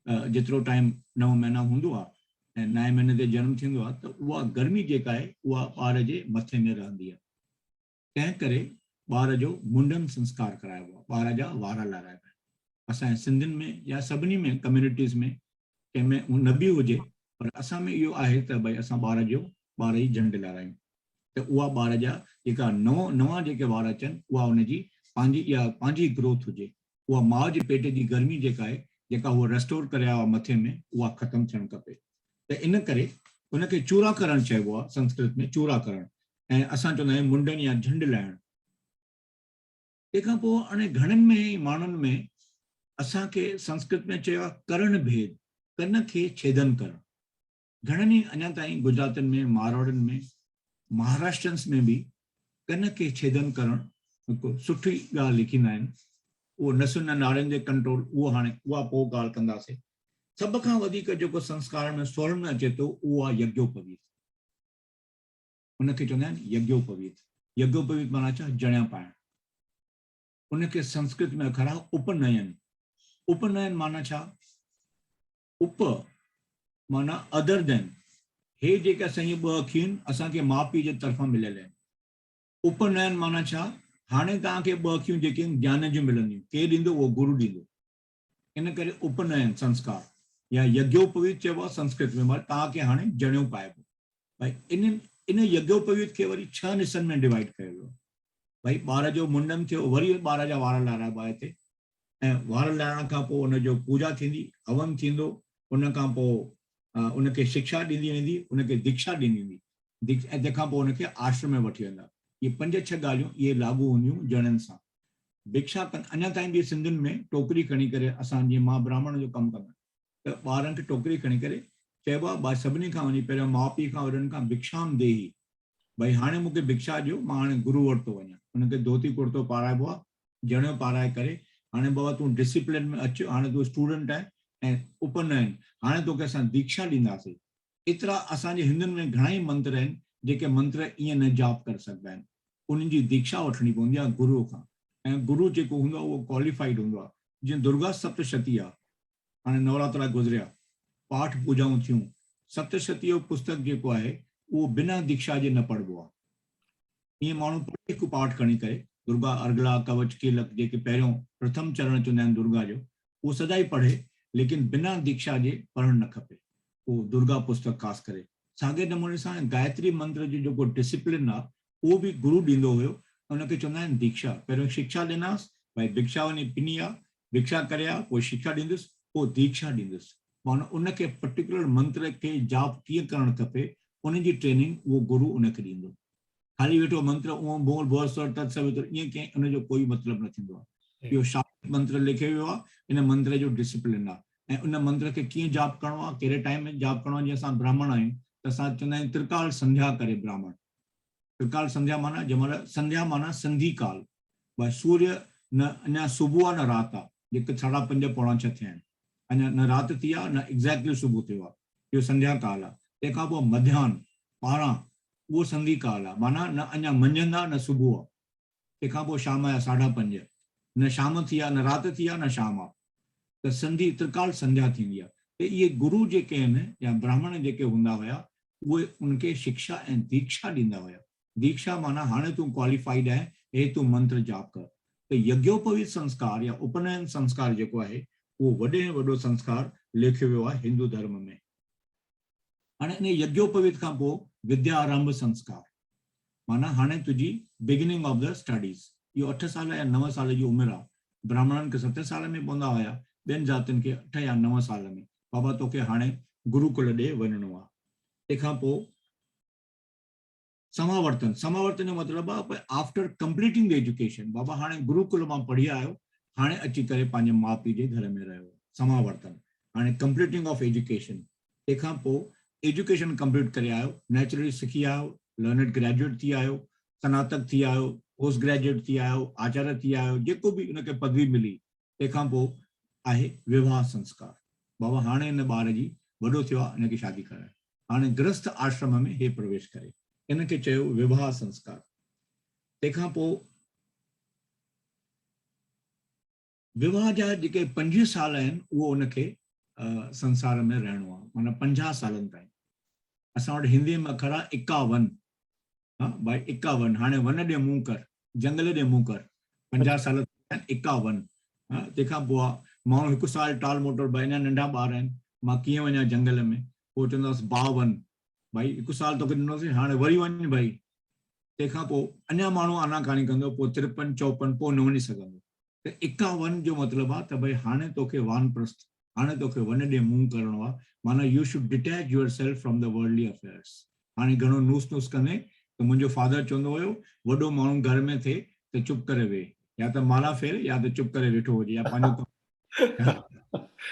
जेतिरो टाइम 9 महीना हूंदो आहे ऐं 9 महीने ते जनम थींदो आहे, त उहा गर्मी जेका आहे उहा ॿार जे मथे में रहंदी आहे। तंहिं करे ॿार जो मुंडन संस्कार कराइबो आहे, ॿार जा वार लाराइबा आहिनि। असांजे सिंधियुनि में या सभिनी में कम्यूनिटीज़ में कंहिंमें न बि हुजे, पर असां में इहो आहे त भई असां ॿार जी झंड लारायूं, त उहा ॿार जा जेका नवां जेके वार अचनि, उहा उनजी पंहिंजी ग्रोथ हुजे, उहा माउ जे पेट जी गर्मी जेका आहे, जेका उहा रेस्टोर करे आहे मथे में, उहा ख़तमु थियणु खपे। त इन करे उनखे चूड़ाकरण चइबो आहे, संस्कृत में चूड़ाकरण, ऐं असां चवंदा आहियूं मुंडन या झंड लाहिण। तंहिंखां पोइ हाणे घणनि में माण्हुनि में असांखे संस्कृत में चयो आहे करण भेद, कन खे छेदन करणु। घणनि ई अञा ताईं गुजरातनि में, मारवाड़नि में, महाराष्ट्रन्स में बि कन खे छेदन करणु हिकु सुठी ॻाल्हि लिखींदा आहिनि। उहो नसुन नाड़नि जे कंट्रोल, उहा पोइ ॻाल्हि कंदासीं। सभ खां वधीक जेको संस्कार में 16 में अचे थो उहो आहे यज्ञोपवीत। उनखे चवंदा आहिनि यज्ञोपवीत। यज्ञोपवीत माना छा? जणिया पाइणु। उनखे संस्कृत में अखर आहे उपनयन। उपनयन माना छा? उप माना अदर देन, हे जेके असांजी 2 अखियूं आहिनि असांखे माउ पीउ जे तरफ़ां मिलियल आहिनि। उपनयन माना छा? हाणे तव्हांखे 2 अखियूं जेके ज्ञान जूं मिलंदियूं, केरु ॾींदो? उहो गुरु ॾींदो। इन करे उपनयन संस्कार या यज्ञोपवीत चइबो आहे संस्कृत में, तव्हांखे हाणे जणियो पाइबो। भई इन यज्ञोपवीत खे वरी 6 हिसनि में डिवाइड कयो वियो। भई ॿार जो मुंडन थियो, वरी ॿार जा वार लाराइबा हिते, ऐं वार लाहिण खां पोइ उनजो पूजा थींदी, हवन थींदो, उन खां पोइ उनखे शिक्षा ॾींदी वेंदी, उनखे दीक्षा ॾींदी वेंदी, ऐं तंहिंखां पोइ उनखे आश्रम में वठी वेंदा। इहे 5-6 ॻाल्हियूं इहे लागू हूंदियूं जणनि सां। भिक्षा कनि, अञा ताईं बि सिंधियुनि में टोकरी खणी करे, असां जीअं मां ब्राह्मण जो कमु कंदा, त ॿारनि खे टोकरी खणी करे चइबो आहे सभिनी खां वञी पहिरियों माउ पीउ खां वॾनि खां भिक्षाम देही, भई हाणे मूंखे भिक्षा ॾियो, मां हाणे गुरू वटि थो वञा। उनखे धोती कुर्तो पाराइबो आहे, जणियो पाराए करे, हाणे बाबा तूं डिसिप्लिन में अचु, हाणे तूं स्टूडेंट आहे, ऐं उपनयन, हाणे तोखे असां दीक्षा ॾींदासीं। एतिरा असांजे हिंदुनि में घणा ई मंत्र आहिनि जेके मंत्र ईअं न जाप करे सघंदा आहिनि, उन्हनि जी दीक्षा वठणी पवंदी आहे गुरूअ खां, ऐं गुरू जेको हूंदो आहे उहो क्वालिफाइड हूंदो आहे। जीअं दुर्गा सप्तशती आहे, हाणे नवरात्रा गुज़रिया, पाठ पूजाऊं थियूं, सप्तशती जो पुस्तक जेको आहे उहो बिना दीक्षा जे न पढ़िबो आहे। ईअं माण्हू हिकु पाठ खणी करे दुर्गा अर्गला कवच कीलक जेके पहिरियों प्रथम चरण चवंदा आहिनि दुर्गा जो, उहो सदाई पढ़े, लेकिन बिना दीक्षा जे पढ़णु न खपे, उहो दुर्गा पुस्तक ख़ासि करे। साॻे नमूने सां गायत्री मंत्र जो जेको डिसिप्लिन आहे उहो बि गुरू ॾींदो हुयो, उनखे चवंदा आहिनि दीक्षा। पहिरियों शिक्षा ॾिनासि, भई भिक्षा वञी पिनी आहे, भिक्षा करे आहे, पोइ शिक्षा ॾींदुसि, पोइ दीक्षा ॾींदुसि। माना उनखे पर्टिकुलर मंत्र खे जाप कीअं करणु खपे उनजी ट्रेनिंग उहो गुरू उनखे ॾींदो। खाली वेठो मंत्र ओम बोल बोल स्वर तत्सवितुर ईअं कंहिं उनजो कोई मतिलबु न थींदो आहे। इहो शास्त्र मंत्र लिखियो वियो आहे, इन मंत्र जो डिसिप्लिन आहे, ऐं उन मंत्र खे कीअं जाप करिणो आहे, कहिड़े टाइम में जाप करिणो आहे। जीअं असां ब्राह्मण आहियूं त असां चवंदा आहियूं त्रिकाल संध्या करे ब्राह्मण। त्रिकाल संध्या माना जंहिंमहिल संध्या माना संधि काल, भई सूर्य न अञा सुबुह आहे न राति आहे, जेके 5:30 पौणा 6 थिया आहिनि, अञा न राति थी आहे न एग्ज़ैक्टली सुबुह थियो आहे, इहो संध्या काल आहे। तंहिंखां पोइ मध्याह्न 12 उहो संधि काल आहे, माना न अञा मंझंदि आहे न सुबुह आहे। तंहिंखां पोइ शाम जा 5:30, न शाम थी आहे न राति थी आहे न शाम आहे, त संधि त्रिकाल संध्या थींदी आहे। त इहे गुरु जेके आहिनि या ब्राह्मण जेके हूंदा हुया उहे उनखे शिक्षा ऐं दीक्षा ॾींदा हुया। दीक्षा माना हाणे तूं क्वालिफाइड आहे, हे तूं मंत्र जाप कर। त यज्ञोपवीत संस्कार या उपनयन संस्कार जेको आहे उहो वॾे में वॾो संस्कार लिखियो वियो आहे हिंदू धर्म में। हाणे इन यज्ञोपवीत खां पोइ विद्यारंभ संस्कार, माना हाणे तुंहिंजी बिगिनिंग ऑफ द स्टडीज़। इहो 8 साल या 9 साल जी उमिरि आहे। ब्राह्मणनि खे 7 साल में पवंदा हुया, ॿियनि जातियुनि खे 8 या 9 साल में। बाबा तोखे हाणे गुरुकुल ॾे वञिणो आहे। तंहिंखां पोइ समावर्तन, समावर्तन जो मतिलबु आहे आफ्टर कंप्लीटिंग द एजुकेशन, बाबा हाणे गुरुकुल मां पढ़ी आयो, हाणे अची करे पंहिंजे माउ पीउ जे घर में रहियो। समावर्तन हाणे कंप्लीटिंग ऑफ एजुकेशन। तंहिंखां पोइ एजुकेशन कंप्लीट करे आयो, नेचुरली सिखी आयो, लर्नड ग्रेजुएट थी आयो, स्नातक थी आयो, पोस्ट ग्रेजुएट थी आयो, आचार्य थी आयो, जेको बि उनखे पदवी मिली। तंहिंखां पोइ आहे विवाह संस्कार। बाबा हाणे हिन ॿार जी वॾो थियो आहे, हिनखे शादी कराए, हाणे गृहस्थ आश्रम में हे प्रवेश करे, इनखे चयो विवाह संस्कार। तंहिंखां पोइ विवाह जा जेके 25 साल आहिनि उहो उनखे संसार में रहणो आहे, माना 50 सालनि ताईं। असां वटि हिंदी में अखर आहे 51। हाँ भाई 51, हाणे वन ॾे मुंहुं कर, जंगल ॾे मुंहुं कर, 50 साल 51। तंहिंखां पोइ माण्हू 1 साल टाल मोटर, भाई अञा नंढा ॿार आहिनि, मां कीअं वञा जंगल में, पोइ चवंदासीं 52, भाई 1 साल तोखे ॾिनोसीं, हाणे वरी वञ भाई। तंहिंखां पोइ अञा माण्हू आनाकानी कंदो, पोइ 53, 54, पोइ न वञी सघंदो। त 51 जो मतिलबु आहे त भाई हाणे तोखे वानप्रस्थ, हाणे तोखे वन ॾे मुंहुं करिणो आहे, माना U should detach your self from the worldly affairs. हाणे घणो नूस नूस कंदे त मुंहिंजो फादर चवंदो हुयो, वॾो माण्हू घर में थिए त चुप करे वेह, या त माला फेर या त चुप करे वेठो हुजे, या पंहिंजो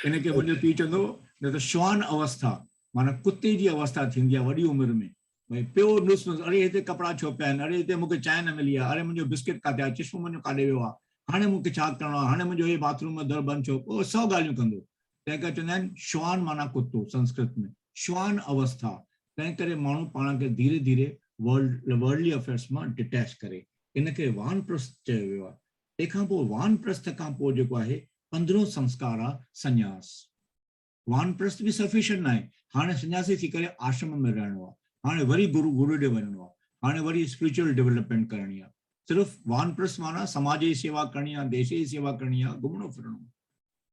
इनखे मुंहिंजो पीउ चवंदो न त श्वान अवस्था, माना कुते जी अवस्था थींदी आहे वॾी उमिरि में। भाई पियो नुस नुस, अरे हिते कपिड़ा छो पिया आहिनि, अरे हिते मूंखे चांहि न मिली आहे, अरे मुंहिंजो बिस्किट काथे आहे, चश्मो मुंहिंजो काॾे वियो आहे, हाणे मूंखे छा करिणो आहे, हाणे मुंहिंजो हे बाथरूम में दर बंदि छो, पोइ 100 ॻाल्हियूं कंदो। तंहिं करे चवंदा आहिनि श्वान माना कुतो, संस्कृत में श्वान अवस्था। तंहिं करे माण्हू पाण खे धीरे धीरे वर्ल्डली अफेयर्स मां डिटैच करे, इनखे वानप्रस्थ चयो वियो आहे। तंहिंखां पोइ वानप्रस्थ खां पोइ जेको आहे 15 संस्कार आहे संन्यास। वानप्रस्थ बि सफिशिएंट न आहे, हाणे संन्यासी थी करे आश्रम में रहणो आहे, हाणे वरी गुरु ॾे वञिणो आहे, हाणे वरी स्पिरिचुअल डेवलपमेंट करणी आहे। सिर्फ़ु वानप्रस्थ माना समाज जी सेवा करणी आहे, देश जी सेवा करणी आहे, घुमणो फिरणो,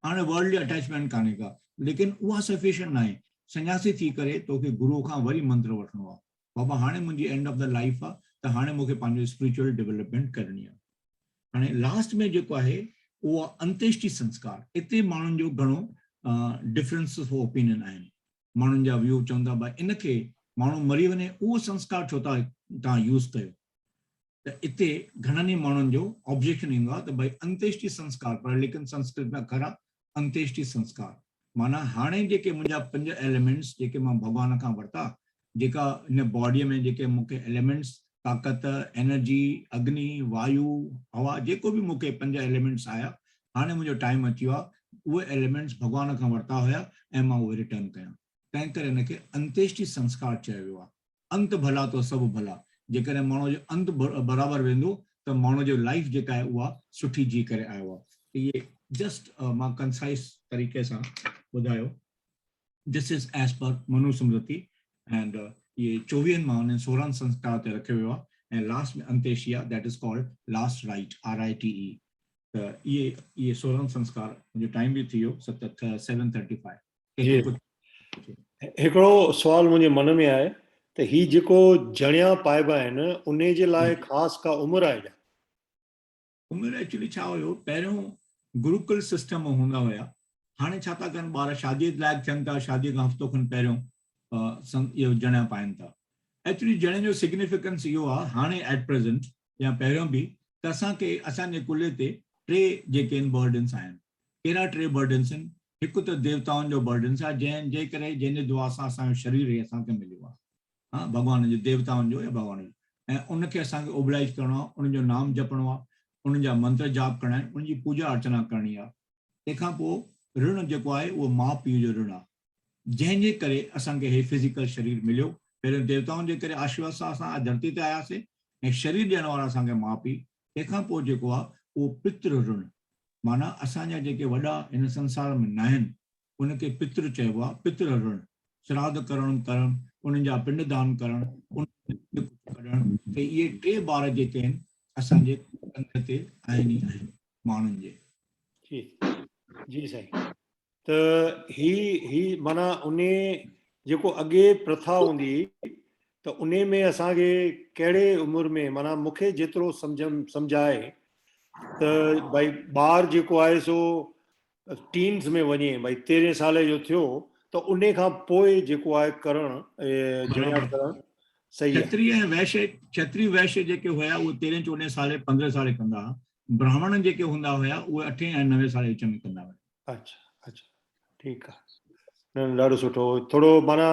हाणे वर्ल्डली अटैचमेंट कान्हे का, लेकिन उहा सफिशिएंट न आहे। संन्यासी थी करे तोखे गुरू खां वरी मंत्र वठिणो आहे, बाबा हाणे मुंहिंजी एंड ऑफ द लाइफ आहे, त हाणे मूंखे पंहिंजो स्पिरिचुअल डेवलपमेंट करणी आहे। हाणे लास्ट में जेको आहे उहो अंत्येष्टि संस्कार। इते माण्हुनि जो घणो डिफरेंस ऑफ ओपिनियन आहिनि। माण्हुनि जा व्यू चवंदा भाई इनखे माण्हू मरी वञे उहो संस्कार छो था तव्हां यूज़ कयो, त इते घणनि ई माण्हुनि जो ऑब्जेक्शन ईंदो आहे त भाई अंत्येष्टि संस्कार, पर लेकिन संस्कृत में अखर आहे अंत्येष्टि संस्कार, माना हाणे जेके मुंहिंजा 5 एलिमेंट्स जेके मां भॻवान खां वरिता, जेका हिन बॉडीअ में जेके मूंखे एलिमेंट्स, ताक़त, एनर्जी, अग्नि, वायु, हवा, जेको बि मूंखे 5 एलिमेंट्स आया, हाणे मुंहिंजो टाइम अची वियो आहे उहे एलिमेंट्स भॻवान खां वरिता हुया ऐं मां उहे रिटर्न कयां। तंहिं करे हिनखे अंत्येष्टि संस्कार चयो वियो आहे। अंत भला तो सभु भला, जेकॾहिं माण्हू जो अंत बराबरि वेंदो त माण्हू जो लाइफ जेका आहे उहा सुठी जी करे आयो आहे। इहे जस्ट मां कंसाइज तरीक़े सां ॿुधायो। This is as per Manu Smriti and ये 24 मां 16 संस्कार ते रखियो वियो आहे, ऐं लास्ट में अंत्येष्टि आहे, that is called last right, RITE। त इहे 16 संस्कार, मुंहिंजो टाइम बि थी वियो 7:35। हिकिड़ो सुवाल मुंहिंजे मन में आहे त ही जेको जणिया पाइबा आहिनि उन जे लाइ ख़ासि का उमिरि आहे छा? उमिरि एक्चुअली छा हुयो, पहिरियों गुरुकुल सिस्टम हूंदा हुया, हाणे छा था कनि ॿार शादीअ लाइक़ु थियनि था, शादीअ खां हफ़्तो खनि पहिरियों इहो जणिया पाइनि था। एक्चुअली जणे जो सिग्निफिकेंस इहो आहे हाणे एट प्रेज़ेंट या पहिरियों बि, त असांखे असांजे कुल्हे ते 3 जेके आहिनि बर्डन्स आहिनि। कहिड़ा 3 बर्डन्स आहिनि? हिकु त देवताउनि जो बर्डन्स आहे, जंहिंजे करे जंहिंजे दुआ सां असांजो शरीर ई असांखे मिलियो आहे, हा, भॻवान जो, देवताउनि जो या भॻवान जो, ऐं उनखे असांखे ओबलाइज करिणो आहे, उनजो नाम जपणो आहे, उन्हनि जा मंत्र जाप करणा आहिनि, उनजी पूजा अर्चना करणी आहे। तंहिंखां पोइ ऋण जेको आहे उहो माउ पीउ जो ऋण आहे। जंहिंजे करे असांखे हे फिज़िकल शरीर मिलियो। पहिरियों देवताउनि जे करे आशीर्वाद सां असां धरती ते आयासीं ऐं शरीर ॾियण वारा असांखे माउ पीउ। तंहिंखां पोइ जेको आहे उहो पितृ ऋण, माना असांजा जेके वॾा हिन संसार में न आहिनि उनखे पितृ चइबो आहे, पितृ ऋण। श्राद्ध करणु, उन्हनि जा पिंड दान करणु, करणु, त इहे 3 ॿार जेके आहिनि असांजे कंध ते आहिनि ई आहिनि माण्हुनि जे। जी जी साईं। त ही माना उन जेको अॻे प्रथा हूंदी त उन में असांखे कहिड़े उमिरि में, माना मूंखे जेतिरो सम्झाए त भई ॿार जेको आहे सो टीन्स में वञे, भई 13 साल जो थियो त उन खां पोइ जेको आहे करणु जणिया करणु सही आहे। क्षत्रिय वैश्य जेके हुया उहे 13-14 साल 15 साल कंदा। ब्राह्मण जेके हूंदा हुया उहे 8 ऐं 9 साल विच में कंदा हुया। अच्छा अच्छा, ठीकु आहे। न ॾाढो सुठो। थोरो माना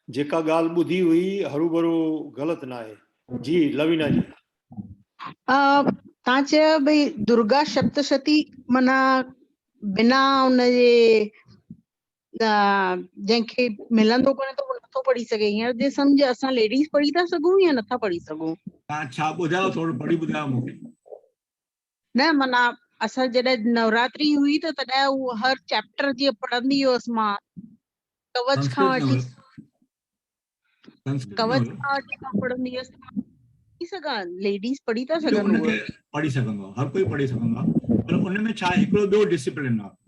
जेका ॻाल्हि ॿुधी हुई हरू भरू ग़लति न आहे। जी लवीना जी। तव्हां चयो भई दुर्गा सप्तशती माना बिना उनजे जंहिंखे मिलंदो कोन्हे त उहो नथो पढ़ी सघे, हींअर जे सम्झ असां लेडीज़ पढ़ी था सघूं या नथा पढ़ी सघूं? तव्हां छा ॿुधायो, थोरो पढ़ी ॿुधायो मूंखे। न माना असां जॾहिं नवरात्रि हुई त तॾहिं उहो हर चैप्टर जीअं पढ़ंदी हुअसि मां, कवच खां वठी मां पढ़ंदी हुअसि। पढ़ी सघां, लेडीज़ पढ़ी था सघनि? उनखे पढ़ी सघंदो आहे, हर कोई पढ़ी सघंदो आहे, पर उन में छा हिकिड़ो ॿियो डिसिप्लिन आहे।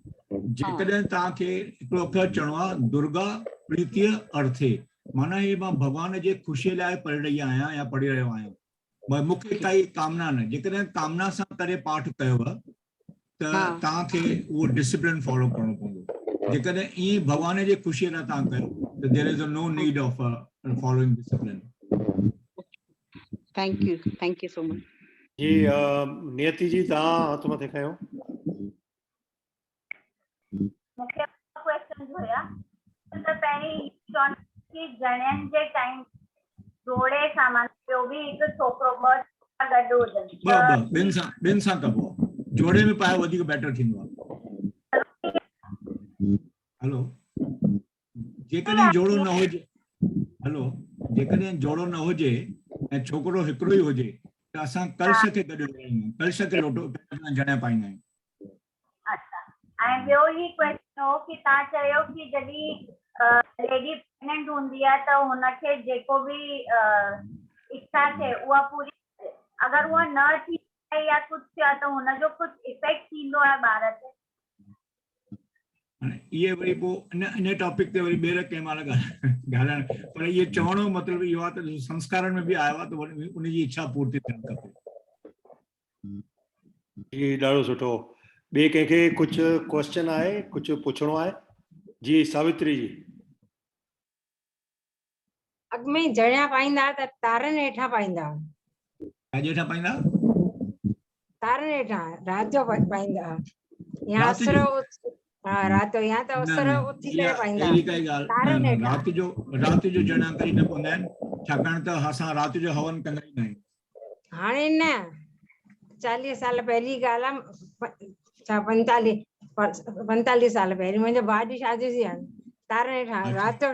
जेकॾहिं तव्हांखे हिकिड़ो अखर चवणो आहे दुर्गा प्रीतीय अर्थे, माना हे मां भॻवान जे ख़ुशीअ लाइ पढ़ी रही आहियां या पढ़ी रहियो आहियां, मूंखे काई कामना न। जेकॾहिं कामना सां करे पाठ कयो त तव्हांखे उहो डिसिप्लिन फॉलो करणो पवंदो। जेकॾहिं ईअं भॻवान जे ख़ुशीअ लाइ तव्हां कयो त there is no need of following discipline. Thank you so much. जी नियति जी तव्हां हथ मथे खयो। मूंखे क्वेश्चन हुया त पहिरीं चवनि कि जणियनि जे टाइम जोड़े सामान ॿियो बि हिकु छोकिरो ॿ गॾु हुजनि, ॿिनि सां कबो आहे। जोड़े में पाए वधीक बेटर थींदो आहे। हेलो, जेकॾहिं जोड़ो न हुजे, हेलो, जेकॾहिं जोड़ो न हुजे ऐं छोकिरो हिकिड़ो ई हुजे त असां कलश खे गॾु जोड़ींदा आहियूं, कलश खे लोटो जणिया पाईंदा आहियूं। ऐं ॿियो ही क्वेश्चन हो कि तव्हां चयो कि जॾहिं लेडी प्रेग्नेंट हूंदी आहे त हुनखे जेको बि इच्छा थिए उहा पूरी, अगरि उहा न थी या कुझु थिया त हुनजो कुझु इफेक्ट थींदो आहे ॿार ते? इहे वरी पोइ इन टॉपिक ते वरी ॿीहर कंहिं महिल ॻाल्हाइण, पर इहे चवण जो मतिलबु इहो आहे त संस्कारनि में बि आयो आहे त उनजी इच्छा पूर्ति थियणु खपे। जी ॾाढो सुठो। ॿिए कंहिंखे कुझु क्वेश्चन आहे, कुझु पुछणो आहे? जी सावित्री जी। अॻ में जणिया पाईंदा त तारनि हेठां पाईंदा? छाजे हेठां पाईंदा? तारनि हेठां राति जो पाईंदा या असर? हाँ, रात या तो असर उथी करे पाईंदा। तारनि हेठां राति जो जणिया करी न पवंदा आहिनि, छाकाणि त असां राति जो हवन कंदा ई न आहियूं। हाणे न, 40 साल पहिरीं ॻाल्हि आहे, छा 45 साल पहिरीं मुंहिंजे भाउ जी शादी थी आहे। तारनि हेठां राति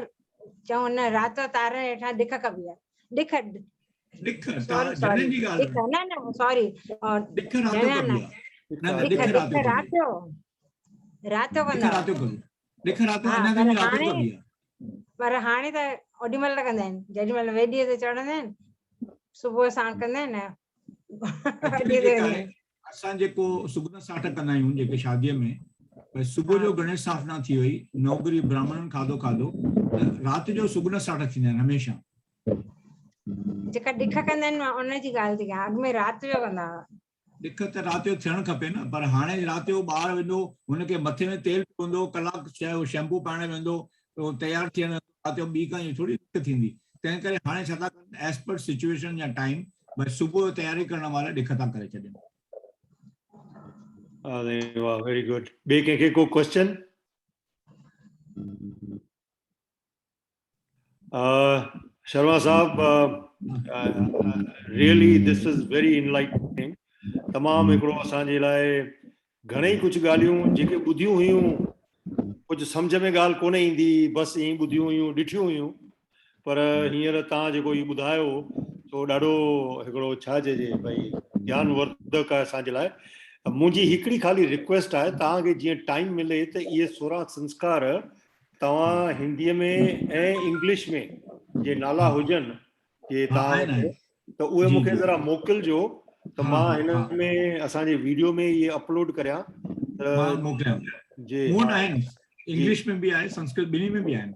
चऊं न, राति तारनि हेठां ॾिख कबी आहे। ॾिख पर हाणे त ओॾी महिल कंदा आहिनि जेॾी महिल वेॾीअ ते चढ़ंदा आहिनि, सुबुह साण कंदा आहिनि। असां जेको सुगन साठ कंदा आहियूं जेके शादीअ में, सुबुह जो गणेश स्थापना थी वई, नौकरी ब्राह्मणनि खाधो खाधो, राति जो सुगन साठ थींदा आहिनि हमेशह। जेका ॾिख कंदा आहिनि मां उनजी ॻाल्हि थी कयां, अॻ में राति जो कंदा हुआ। ॾिख त राति जो थियणु खपे न, पर हाणे राति जो ॿार वेंदो, हुनखे मथे में तेल पवंदो, कलाकु शैम्पू पाइण वेंदो, तयारु थियण राति जो ॿी काई थोरी ॾिख थींदी। तंहिं करे हाणे छा था कनि, एज़ पर सिचुएशन या टाइम, भई सुबुह जो तयारी करण वारा ॾिख था करे छॾनि। अरे वाह, वेरी गुड। ॿिए कंहिंखे को क्वेश्चन? शर्मा साहब, really this is very enlightening. तमामु हिकिड़ो असांजे लाइ घणेई कुझु ॻाल्हियूं जेके ॿुधियूं हुयूं कुझु सम्झ में ॻाल्हि कोन ईंदी, बसि ईअं ॿुधियूं हुयूं ॾिठियूं हुयूं, पर हींअर तव्हां जेको इहो ॿुधायो तो ॾाढो हिकिड़ो छा चइजे भई ज्ञानवर्धक आहे असांजे लाइ। मुंहिंजी हिकिड़ी ख़ाली रिक्वेस्ट आहे, तव्हांखे जीअं टाइम मिले त इहे 16 संस्कार तव्हां हिंदीअ में ऐं इंग्लिश में जे नाला हुजनि जे तव्हां वटि, त उहे मूंखे ज़रा मोकिलिजो त मां हिन में असांजे वीडियो में इहे अपलोड करियां त जी इंग्लिश में भी आहे, संस्कृत ॿिन्ही में भी आहिनि।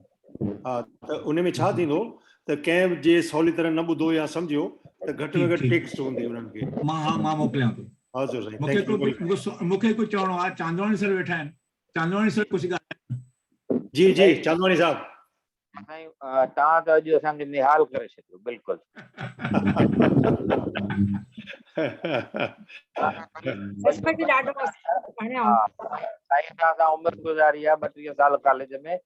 हा, त उन में छा थींदो त कंहिं जे सवली तरह न ॿुधो या सम्झियो त घटि में घटि टेक्स्ट हूंदी उन्हनि खे। मां मोकिलियां थो। हा सर, साईं मूंखे कुझु चवणो आहे। चांदवानी सर वेठा आहिनि, चांदवानी सर कुझु ॻाल्हाए। जी जी चांदवानी साहब। साईं तव्हां त अॼु असांखे निहाल करे छॾियो बिल्कुलु। साईं तव्हां उमिरि गुज़ारी आहे 32 साल कॉलेज में,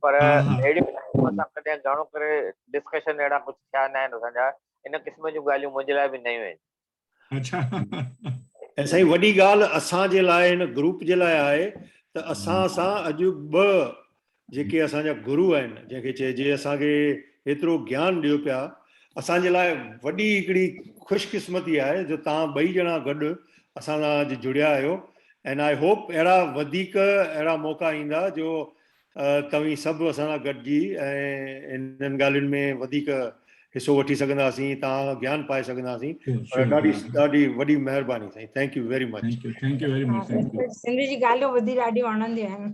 पर अहिड़ी असां कॾहिं घणो करे डिस्कशन अहिड़ा कुझु थिया न आहिनि असांजा, इन क़िस्म जूं ॻाल्हियूं मुंहिंजे लाइ बि नयूं आहिनि। अच्छा। ऐं साईं वॾी ॻाल्हि असांजे लाइ हिन ग्रुप जे लाइ आहे त असां सां अॼु 2 जेके असांजा गुरू आहिनि, जंहिंखे चइजे असांखे एतिरो ज्ञान ॾियो पिया, असांजे लाइ वॾी हिकिड़ी ख़ुशकिस्मती आहे जो तव्हां 2 ॼणा गॾु असां सां अॼु जुड़िया आहियो। एंड आई होप अहिड़ा मौक़ा ईंदा जो तव्हीं सभु असां सां गॾिजी ऐं इन्हनि ॻाल्हियुनि में वधीक हिसो वठी सघंदासीं, तव्हां ज्ञान पाए सघंदासीं। ॾाढी वॾी महिरबानी साईं। Thank you very much. Thank you very much. Sindhi जी ॻाल्हियूं ॿुधी ॾाढी वणंदियूं आहिनि।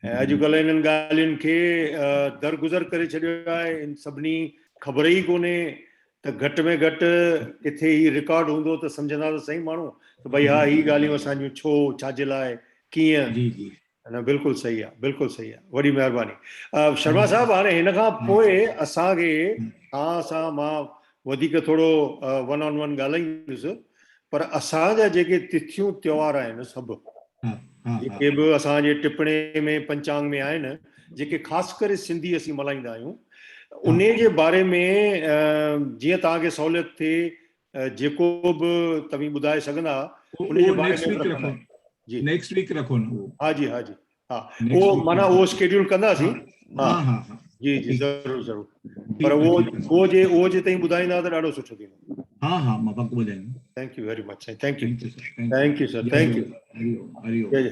ऐं अॼुकल्ह इन्हनि ॻाल्हियुनि खे दरगुज़र करे छॾियो आहे, इन सभिनी ख़बर ई कोन्हे त घटि में घटि किथे ही रिकॉर्ड हूंदो त सम्झंदा त सही माण्हू त भई हा ही ॻाल्हियूं असांजूं छो, छाजे लाइ, कीअं। न बिल्कुलु सही आहे, बिल्कुलु सही आहे, वॾी महिरबानी। शर्मा साहब, हाणे हिन खां पोइ असांखे तव्हां सां मां वधीक थोरो 1 on 1 ॻाल्हाईंदुसि, पर असांजा जेके तिथियूं त्योहार आहिनि सभु जेके बि असांजे टिपणे में पंचांग में आहिनि, जेके ख़ासि करे सिंधी असीं मल्हाईंदा आहियूं, उन जे बारे में जीअं तव्हांखे सहूलियत थिए जेको बि तव्हीं ॿुधाए सघंदा उन जे बारे में। जी नेक्स्ट वीक रखो न। हाँ जी हाँ, वो माना वो शेड्यूल कंदासीं। हाँ जी ज़रूर। पर वो जे ताईं ॿुधाईंदा त ॾाढो सुठो थींदो। हाँ मां पक्को ॿुधाईंदुमि। थैंक यू वेरी मच साईं। Thank you sir. Thank you.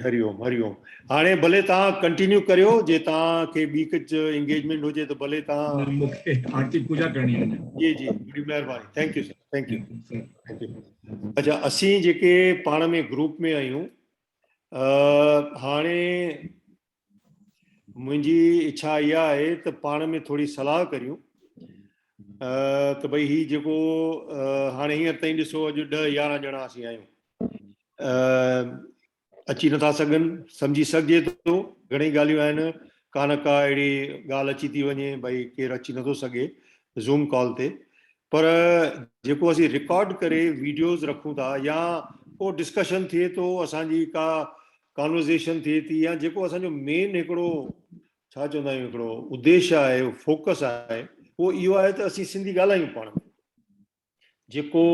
हरिओम। हाणे भले तव्हां कंटिन्यू करियो, जे तव्हांखे ॿी कुझु एंगेजमेंट हुजे त भले तव्हां। मूंखे आरती पूजा करणी आहे। जी वॾी महिरबानी। Thank you sir. Thank U. अच्छा, असीं जेके पाण में ग्रुप में आहियूं, हाणे मुंहिंजी इच्छा इहा आहे त पाण में थोरी सलाह करियूं त भई ही जेको हाणे हींअर ताईं ॾिसो अॼु 10-11 ॼणा असीं आहियूं, अची नथा सघनि, सम्झी सघिजे थो घणेई ॻाल्हियूं आहिनि, का न का अहिड़ी ॻाल्हि अची थी वञे भई केरु अची नथो सघे ज़ूम कॉल ते, पर जेको असीं रिकॉर्ड करे वीडियोज़ रखूं था या पोइ डिस्कशन थिए थो, असांजी का कॉन्वर्सेशन थिए थी, या जेको असांजो मेन हिकिड़ो छा चवंदा आहियूं हिकिड़ो उद्देश्य आहे, फोकस आहे, उहो इहो आहे त असीं सिंधी ॻाल्हायूं पाण में, जेको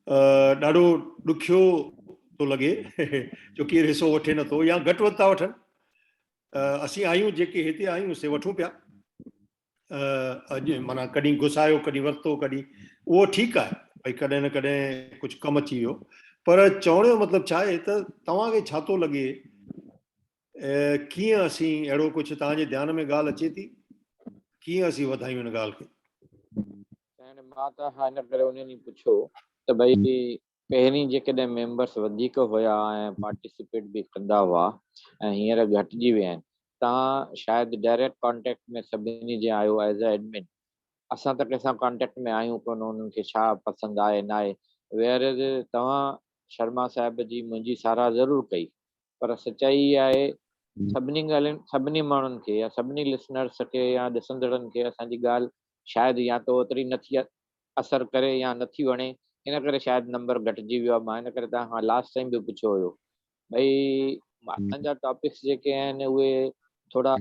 ॾाढो ॾुखियो थो लॻे जो केरु हिसो वठे नथो या घटि वधि था वठनि। असीं आहियूं जेके हिते आहियूं से वठूं पिया, अॼु माना कॾहिं गुसायो, कॾहिं वरितो, कॾहिं उहो ठीकु आहे भई कॾहिं न कॾहिं कुझु कमु अची वियो, पर चवण जो मतिलबु छा आहे त तव्हांखे छा थो लॻे, कीअं असीं अहिड़ो कुझु तव्हांजे ध्यान में ॻाल्हि अचे थी, कीअं असीं वधायूं हिन ॻाल्हि खे? मां त हिन करे उन ॾींहुं पुछियो त भई पहिरीं जेकॾहिं मेंबर्स वधीक हुया ऐं पार्टिसिपेट बि कंदा हुआ ऐं हींअर घटिजी विया आहिनि, तव्हां शायदि डायरेक्ट कॉन्टेक्ट में सभिनी जे आहियो एज़ अ एडमिन, असां त कंहिंसां कॉन्टेक्ट में आहियूं कोन, उन्हनि खे छा पसंदि आहे न आहे, वेयर तव्हां शर्मा साहिब जी मुंहिंजी साराह ज़रूरु कई, पर सचाई आहे सभिनी ॻाल्हियुनि, सभिनी माण्हुनि खे या सभिनी लिसनर्स खे या ॾिसंदड़नि खे असांजी ॻाल्हि शायदि या त ओतिरी नथी असरु करे या नथी वणे, इन करे शायदि नंबर घटिजी वियो आहे। मां इन करे तव्हां खां लास्ट टाइम बि पुछियो हुयो भई असांजा टॉपिक्स जेके आहिनि उहे थोरा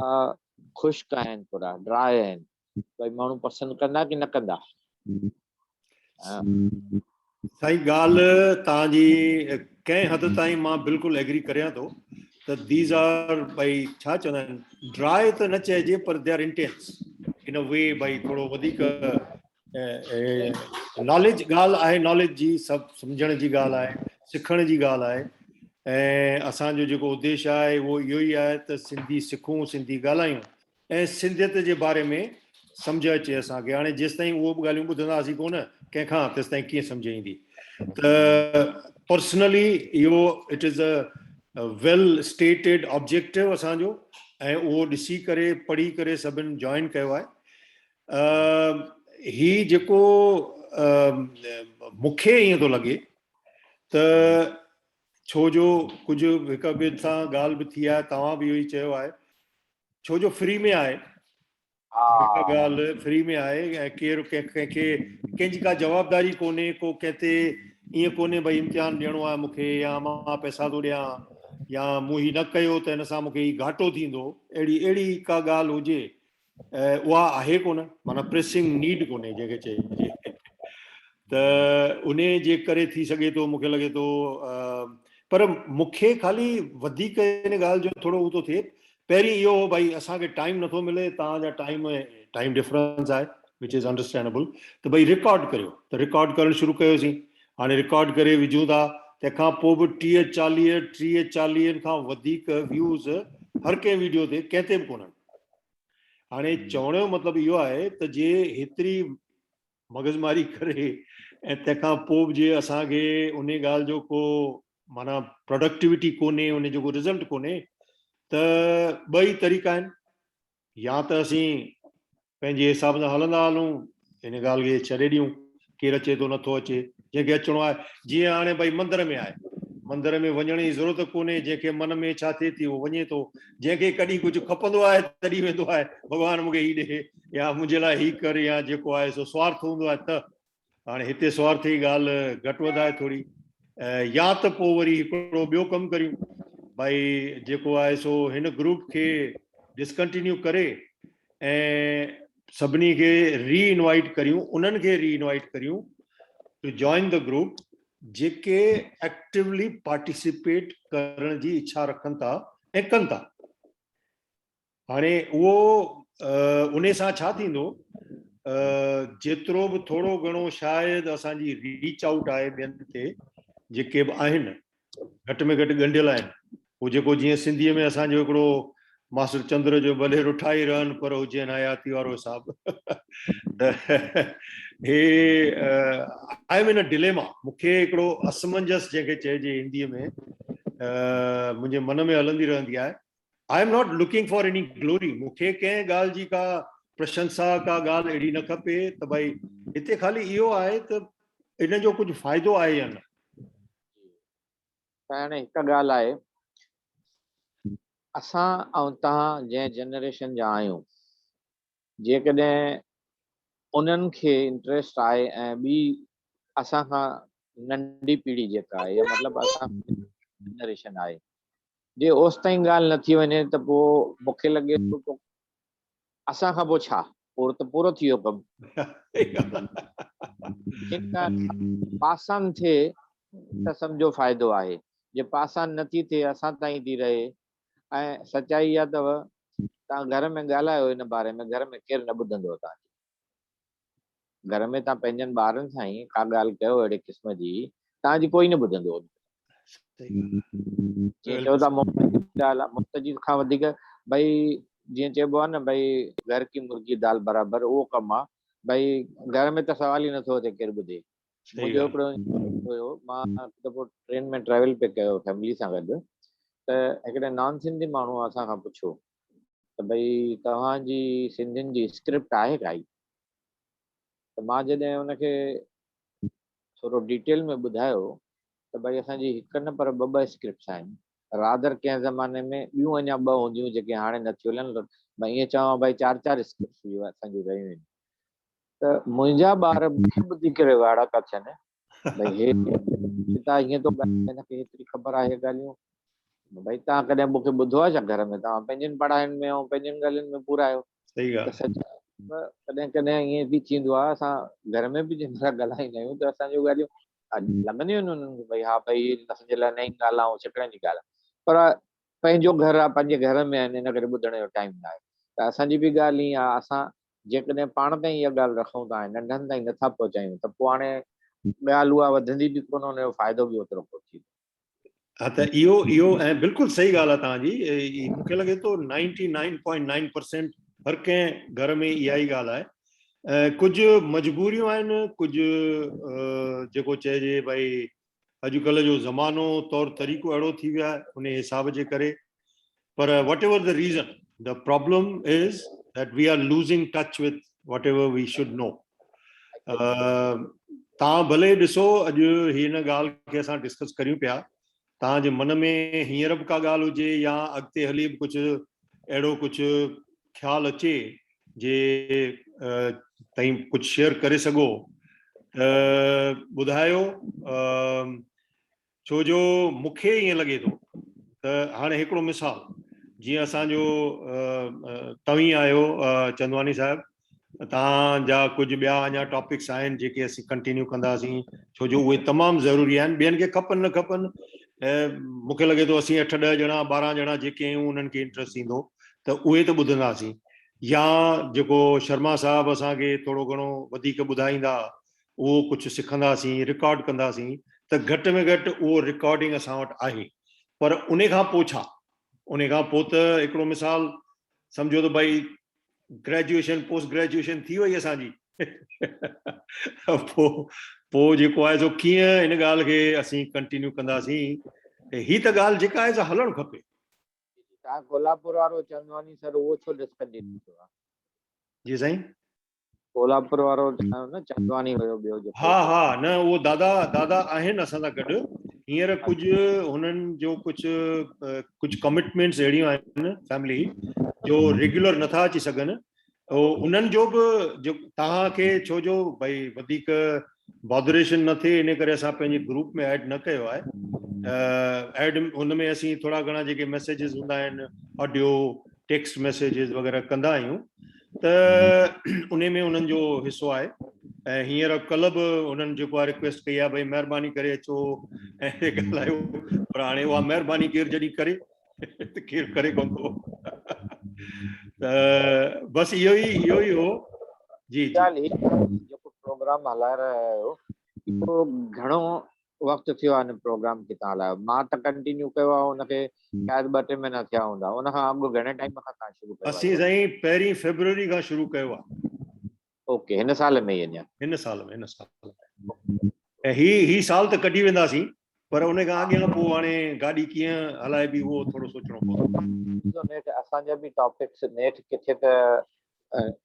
ख़ुश्क आहिनि, थोरा ड्राई आहिनि, भई माण्हू पसंदि कंदा की न कंदा? साईं ॻाल्हि तव्हांजी कंहिं हद ताईं मां बिल्कुलु एग्री करियां थो, त दीज आर भई छा चवंदा आहिनि ड्राई त न चइजे पर दे आर इंटेंस इन अ वे भई थोरो वधीक नॉलेज ॻाल्हि आहे, नॉलेज जी सभु सम्झण जी ॻाल्हि आहे, सिखण जी ॻाल्हि आहे। ऐं असांजो जेको उद्देश्य आहे उहो इहो ई आहे त सिंधी सिखूं, सिंधी ॻाल्हायूं ऐं सिंधियत जे बारे में सम्झ अचे असांखे। हाणे जेसि ताईं उहो बि ॻाल्हियूं ॿुधंदासीं कोन कंहिंखां तेसि ताईं कीअं सम्झ ईंदी। त पर्सनली इहो it is a well stated objective असांजो ऐं उहो ॾिसी करे पढ़ी करे सभिनि जॉइन कयो आहे। ही जेको मूंखे ईअं थो लॻे त छो जो कुझु हिक ॿिए सां ॻाल्हि बि थी आहे, तव्हां बि इहो ई चयो आहे, छो जो फ्री में आहे, हिक ॻाल्हि फ्री में आहे ऐं केरु कंहिंखे कंहिंजी का जवाबदारी कोन्हे, को कंहिं ते ईअं कोन्हे भई इम्तिहान ॾियणो आहे मूंखे या मां पैसा थो ॾियां या मूं ही न कयो त हिन सां मूंखे ही घाटो थींदो, अहिड़ी का ॻाल्हि हुजे उहा आहे कोन, माना प्रेसिंग नीड कोन्हे जंहिंखे चइजे। त उन जे करे थी सघे थो मूंखे लॻे थो पर मूंखे ख़ाली वधीक इन ॻाल्हि जो थोरो हू थो थिए, पहिरीं इहो भई असांखे टाइम नथो मिले, तव्हांजा टाइम डिफरेंस आहे विच इज़ अंडरस्टैंडेबल, त भई रिकॉर्ड करियो, त रिकॉर्ड करणु शुरू कयोसीं। हाणे रिकॉर्ड करे विझूं था, तंहिंखां पोइ बि 30-40 खां वधीक व्यूज़ हर कंहिं वीडियो ते कंहिं ते बि कोन्हनि। हाणे चवण जो मतिलबु इहो आहे त जे हेतिरी मगज़मारी करे ऐं तंहिंखां पोइ बि जे असांखे उन ॻाल्हि जो को माना प्रोडक्टिविटी कोन्हे, उन जो को रिज़ल्ट कोन्हे, त ॿई तरीक़ा आहिनि, या त असीं पंहिंजे हिसाब सां हलंदा हलूं, हिन ॻाल्हि खे छॾे ॾियूं, केरु अचे थो नथो अचे, जंहिंखे अचिणो आहे। जीअं हाणे भई मंदर में आहे, मंदर में वञण जी ज़रूरत कोन्हे, जंहिंखे मन में छा थिए थी उहो वञे थो, जंहिंखे कॾहिं कुझु खपंदो आहे तॾहिं वेंदो आहे, भॻवानु मूंखे ही ॾे या मुंहिंजे लाइ ही कर, या जेको आहे सो स्वार्थ हूंदो आहे। त हाणे हिते स्वार्थ जी ॻाल्हि घटि वधि आहे थोरी, या त पोइ वरी हिकिड़ो ॿियो कमु करियूं, भई जेको आहे सो हिन ग्रुप खे डिसकंटिन्यू करे ऐं सभिनी खे री इनवाइट करियूं, उन्हनि खे री इनवाइट करियूं टू जॉइन द ग्रुप जेके एक्टिवली पार्टिसिपेट करण जी इच्छा रखनि था ऐं कनि था। हाणे उहो उन सां छा थींदो, जेतिरो बि थोरो घणो शायदि असांजी रीच आउट आहे ॿियनि ते जेके बि आहिनि, घटि में घटि ॻंढियल आहिनि, उहो जेको जीअं सिंधीअ में असांजो हिकिड़ो मास्टर चंद्र जो भले रुठाई रहनि पर हुजनि हयाती वारो हिसाबु। त हे आई एम इन अ डिलेमा, मूंखे हिकिड़ो असमंजस जंहिंखे चइजे हिंदीअ में मुंहिंजे मन में हलंदी रहंदी आहे। I am not looking for any glory, मूंखे कंहिं ॻाल्हि जी का प्रशंसा का ॻाल्हि अहिड़ी न खपे त भई हिते ख़ाली इहो आहे त इन जो कुझु फ़ाइदो आहे या न। हाणे हिकु ॻाल्हि आहे, असां ऐं तव्हां जंहिं जनरेशन जा आहियूं, जेकॾहिं उन्हनि खे इंट्रस्ट आहे ऐं ॿी असां खां नंढी पीढ़ी जेका आहे, मतिलबु असां जनरेशन आहे, जे ओसि ताईं ॻाल्हि न थी वञे त पोइ मूंखे लॻे थो असां खां पोइ छा, पूरो त पूरो थी वियो कमु। पासान थिए त सम्झो फ़ाइदो आहे, जे पासान नथी थिए असां ताईं थी रहे, ऐं सच्चाई इहा अथव, तव्हां घर में ॻाल्हायो हिन बारे में, घर में केरु न ॿुधंदो तव्हांजी। घर में तव्हां पंहिंजनि ॿारनि सां ई का ॻाल्हि कयो अहिड़े क़िस्म जी, तव्हांजी कोई न ॿुधंदो। जीअं चओ था मुफ़्त जी खां वधीक, भई जीअं चइबो आहे न, भई घर की मुर्गी दाल बराबरि, उहो कमु आहे। भई घर में त सवाल ई नथो अचे केरु ॿुधे। मुंहिंजो हिकिड़ो हुयो, मां हिकु दफ़ो ट्रेन में ट्रेवल पे कयो फैमिली सां गॾु, त हिकिड़े नॉन सिंधी माण्हू असां खां पुछो त भई तव्हांजी सिंधियुनि जी स्क्रिप्ट आहे काई? त मां जॾहिं हुनखे थोरो डिटेल में ॿुधायो त भई असांजी हिकु न पर ॿ स्क्रिप्ट्स आहिनि, रादर कंहिं ज़माने में ॿियूं अञा ॿ हूंदियूं जेके हाणे नथियूं हलनि, भई ईअं चवां भई 4 स्क्रिप्ट्स हुयूं असांजूं रहियूं आहिनि। त मुंहिंजा ॿार मूंखे ॿुधी करे वाइड़ा था थियनि, भई हे पिता ईअं थो ॻाल्हाए, हिनखे हेतिरी ख़बर आहे ॻाल्हियूं। भई तव्हां कॾहिं मूंखे ॿुधो आहे छा घर में? तव्हां पंहिंजनि पढ़ाइनि में ऐं पंहिंजनि ॻाल्हियुनि में पूरा आहियो। कॾहिं कॾहिं ईअं बि थींदो आहे, असां घर में बि जंहिं महिल ॻाल्हाईंदा आहियूं त असांजूं ॻाल्हियूं लॻंदियूं आहिनि उन्हनि खे, भई हा भई असांजे लाइ नई ॻाल्हि आहे ऐं सिखण जी ॻाल्हि आहे, पर पंहिंजो घर आहे, पंहिंजे घर में आहिनि, इन करे ॿुधण जो टाइम न आहे। त असांजी बि ॻाल्हि ईअं आहे, असां जेकॾहिं पाण ताईं इहा ॻाल्हि रखूं था ऐं नंढनि ताईं नथा पहुचायूं त पोइ हाणे ॻाल्हि उहा वधंदी बि कोन, हुनजो फ़ाइदो बि ओतिरो कोन थींदो। हा, त इहो ऐं बिल्कुलु सही ॻाल्हि आहे तव्हांजी। मूंखे लॻे थो 99.9% हर कंहिं घर में इहा ई ॻाल्हि आहे। कुझु मजबूरियूं आहिनि, कुझु जेको चइजे भई अॼुकल्ह जो ज़मानो तौर तरीक़ो अहिड़ो थी वियो आहे उन हिसाब जे करे। पर whatever the reason, the problem is that we are losing touch with whatever we should know. तव्हां भले ॾिसो, अॼु हिन ॻाल्हि खे असां डिस्कस करियूं पिया, तव्हांजे मन में हींअर बि का ॻाल्हि हुजे या अॻिते हली बि कुझु अहिड़ो कुझु ख़्यालु अचे जे ताईं कुझु शेयर करे सघो त ॿुधायो। छो जो मूंखे ईअं लॻे थो त हाणे हिकिड़ो मिसाल, जीअं असांजो तव्हीं आहियो चंदवानी साहिबु, तव्हांजा कुझु ॿिया अञा टॉपिक्स आहिनि जेके असीं कंटिन्यू कंदासीं, छो जो उहे तमामु ज़रूरी आहिनि। ॿियनि खे खपनि न खपनि, मूंखे लॻे थो असीं 8-10 ॼणा 12 ॼणा जेके आहियूं उन्हनि खे इंट्रस्ट ईंदो त उहे त ॿुधंदासीं, या जेको शर्मा साहिबु असांखे थोरो घणो वधीक ॿुधाईंदा उहो कुझु सिखंदासीं, रिकॉर्ड कंदासीं, त घटि में घटि उहो रिकॉर्डिंग असां वटि आहे। पर उन खां पोइ छा? उन खां पोइ त हिकिड़ो मिसाल सम्झो त भई ग्रेजुएशन पोस्ट ग्रेजुएशन थी वई असांजी पोइ जेको आहे सो कीअं हिन ॻाल्हि खे असीं कंटिन्यू कंदासीं। ही त ॻाल्हि जेका आहे सा हलणु खपे। तव्हां कोल्हापुर वारो चंदवानी सर उहो छो डिस्कंटिन्यू थियो आहे? जी साईं, कोल्हापुर वारो न चंदवानी हुयो ॿियो जेको? हा, न उहो दादा आहिनि असां सां गॾु। हींअर कुझु हुननि जो कुझु कमिटमेंट्स अहिड़ियूं आहिनि फैमिली जो रेगुलर नथा अची सघनि। उन्हनि जो बि जो तव्हांखे छो जो भई वधीक बॉदरेशन न थिए इन करे असां पंहिंजे ग्रुप में ऐड न कयो आहे। ऐड हुन में असीं थोरा घणा जेके मैसेजिस हूंदा आहिनि, ऑडियो टेक्स्ट मैसेजिस वग़ैरह कंदा आहियूं, त उन में उन्हनि जो हिसो आहे। ऐं हींअर कल्ह बि उन्हनि जेको आहे रिक्वेस्ट कई आहे भई महिरबानी करे अचो ऐं ॻाल्हायो, पर हाणे उहा महिरबानी केरु जॾहिं करे त केरु करे कोन थो। त बसि इहो ई हो। जी जेको प्रोग्राम हलाए रहिया आहियो इहो घणो वक़्तु थियो आहे हिन प्रोग्राम खे तव्हां हलायो? मां त कंटिन्यू कयो आहे हुनखे शायदि 2-3 महीना थिया हूंदा। उन खां अॻु घणे टाइम खां तव्हां शुरू कयो आहे? असीं साईं 1 फरवरी खां शुरू कयो आहे। ओके, हिन साल में ई अञा? हिन साल में। ऐं ही साल त कढी वेंदासीं, पर उन खां अॻियां पोइ हाणे गाॾी कीअं हलाइबी उहो थोरो सोचणो पवंदो। असांजा बि टॉपिक्स नेठ किथे त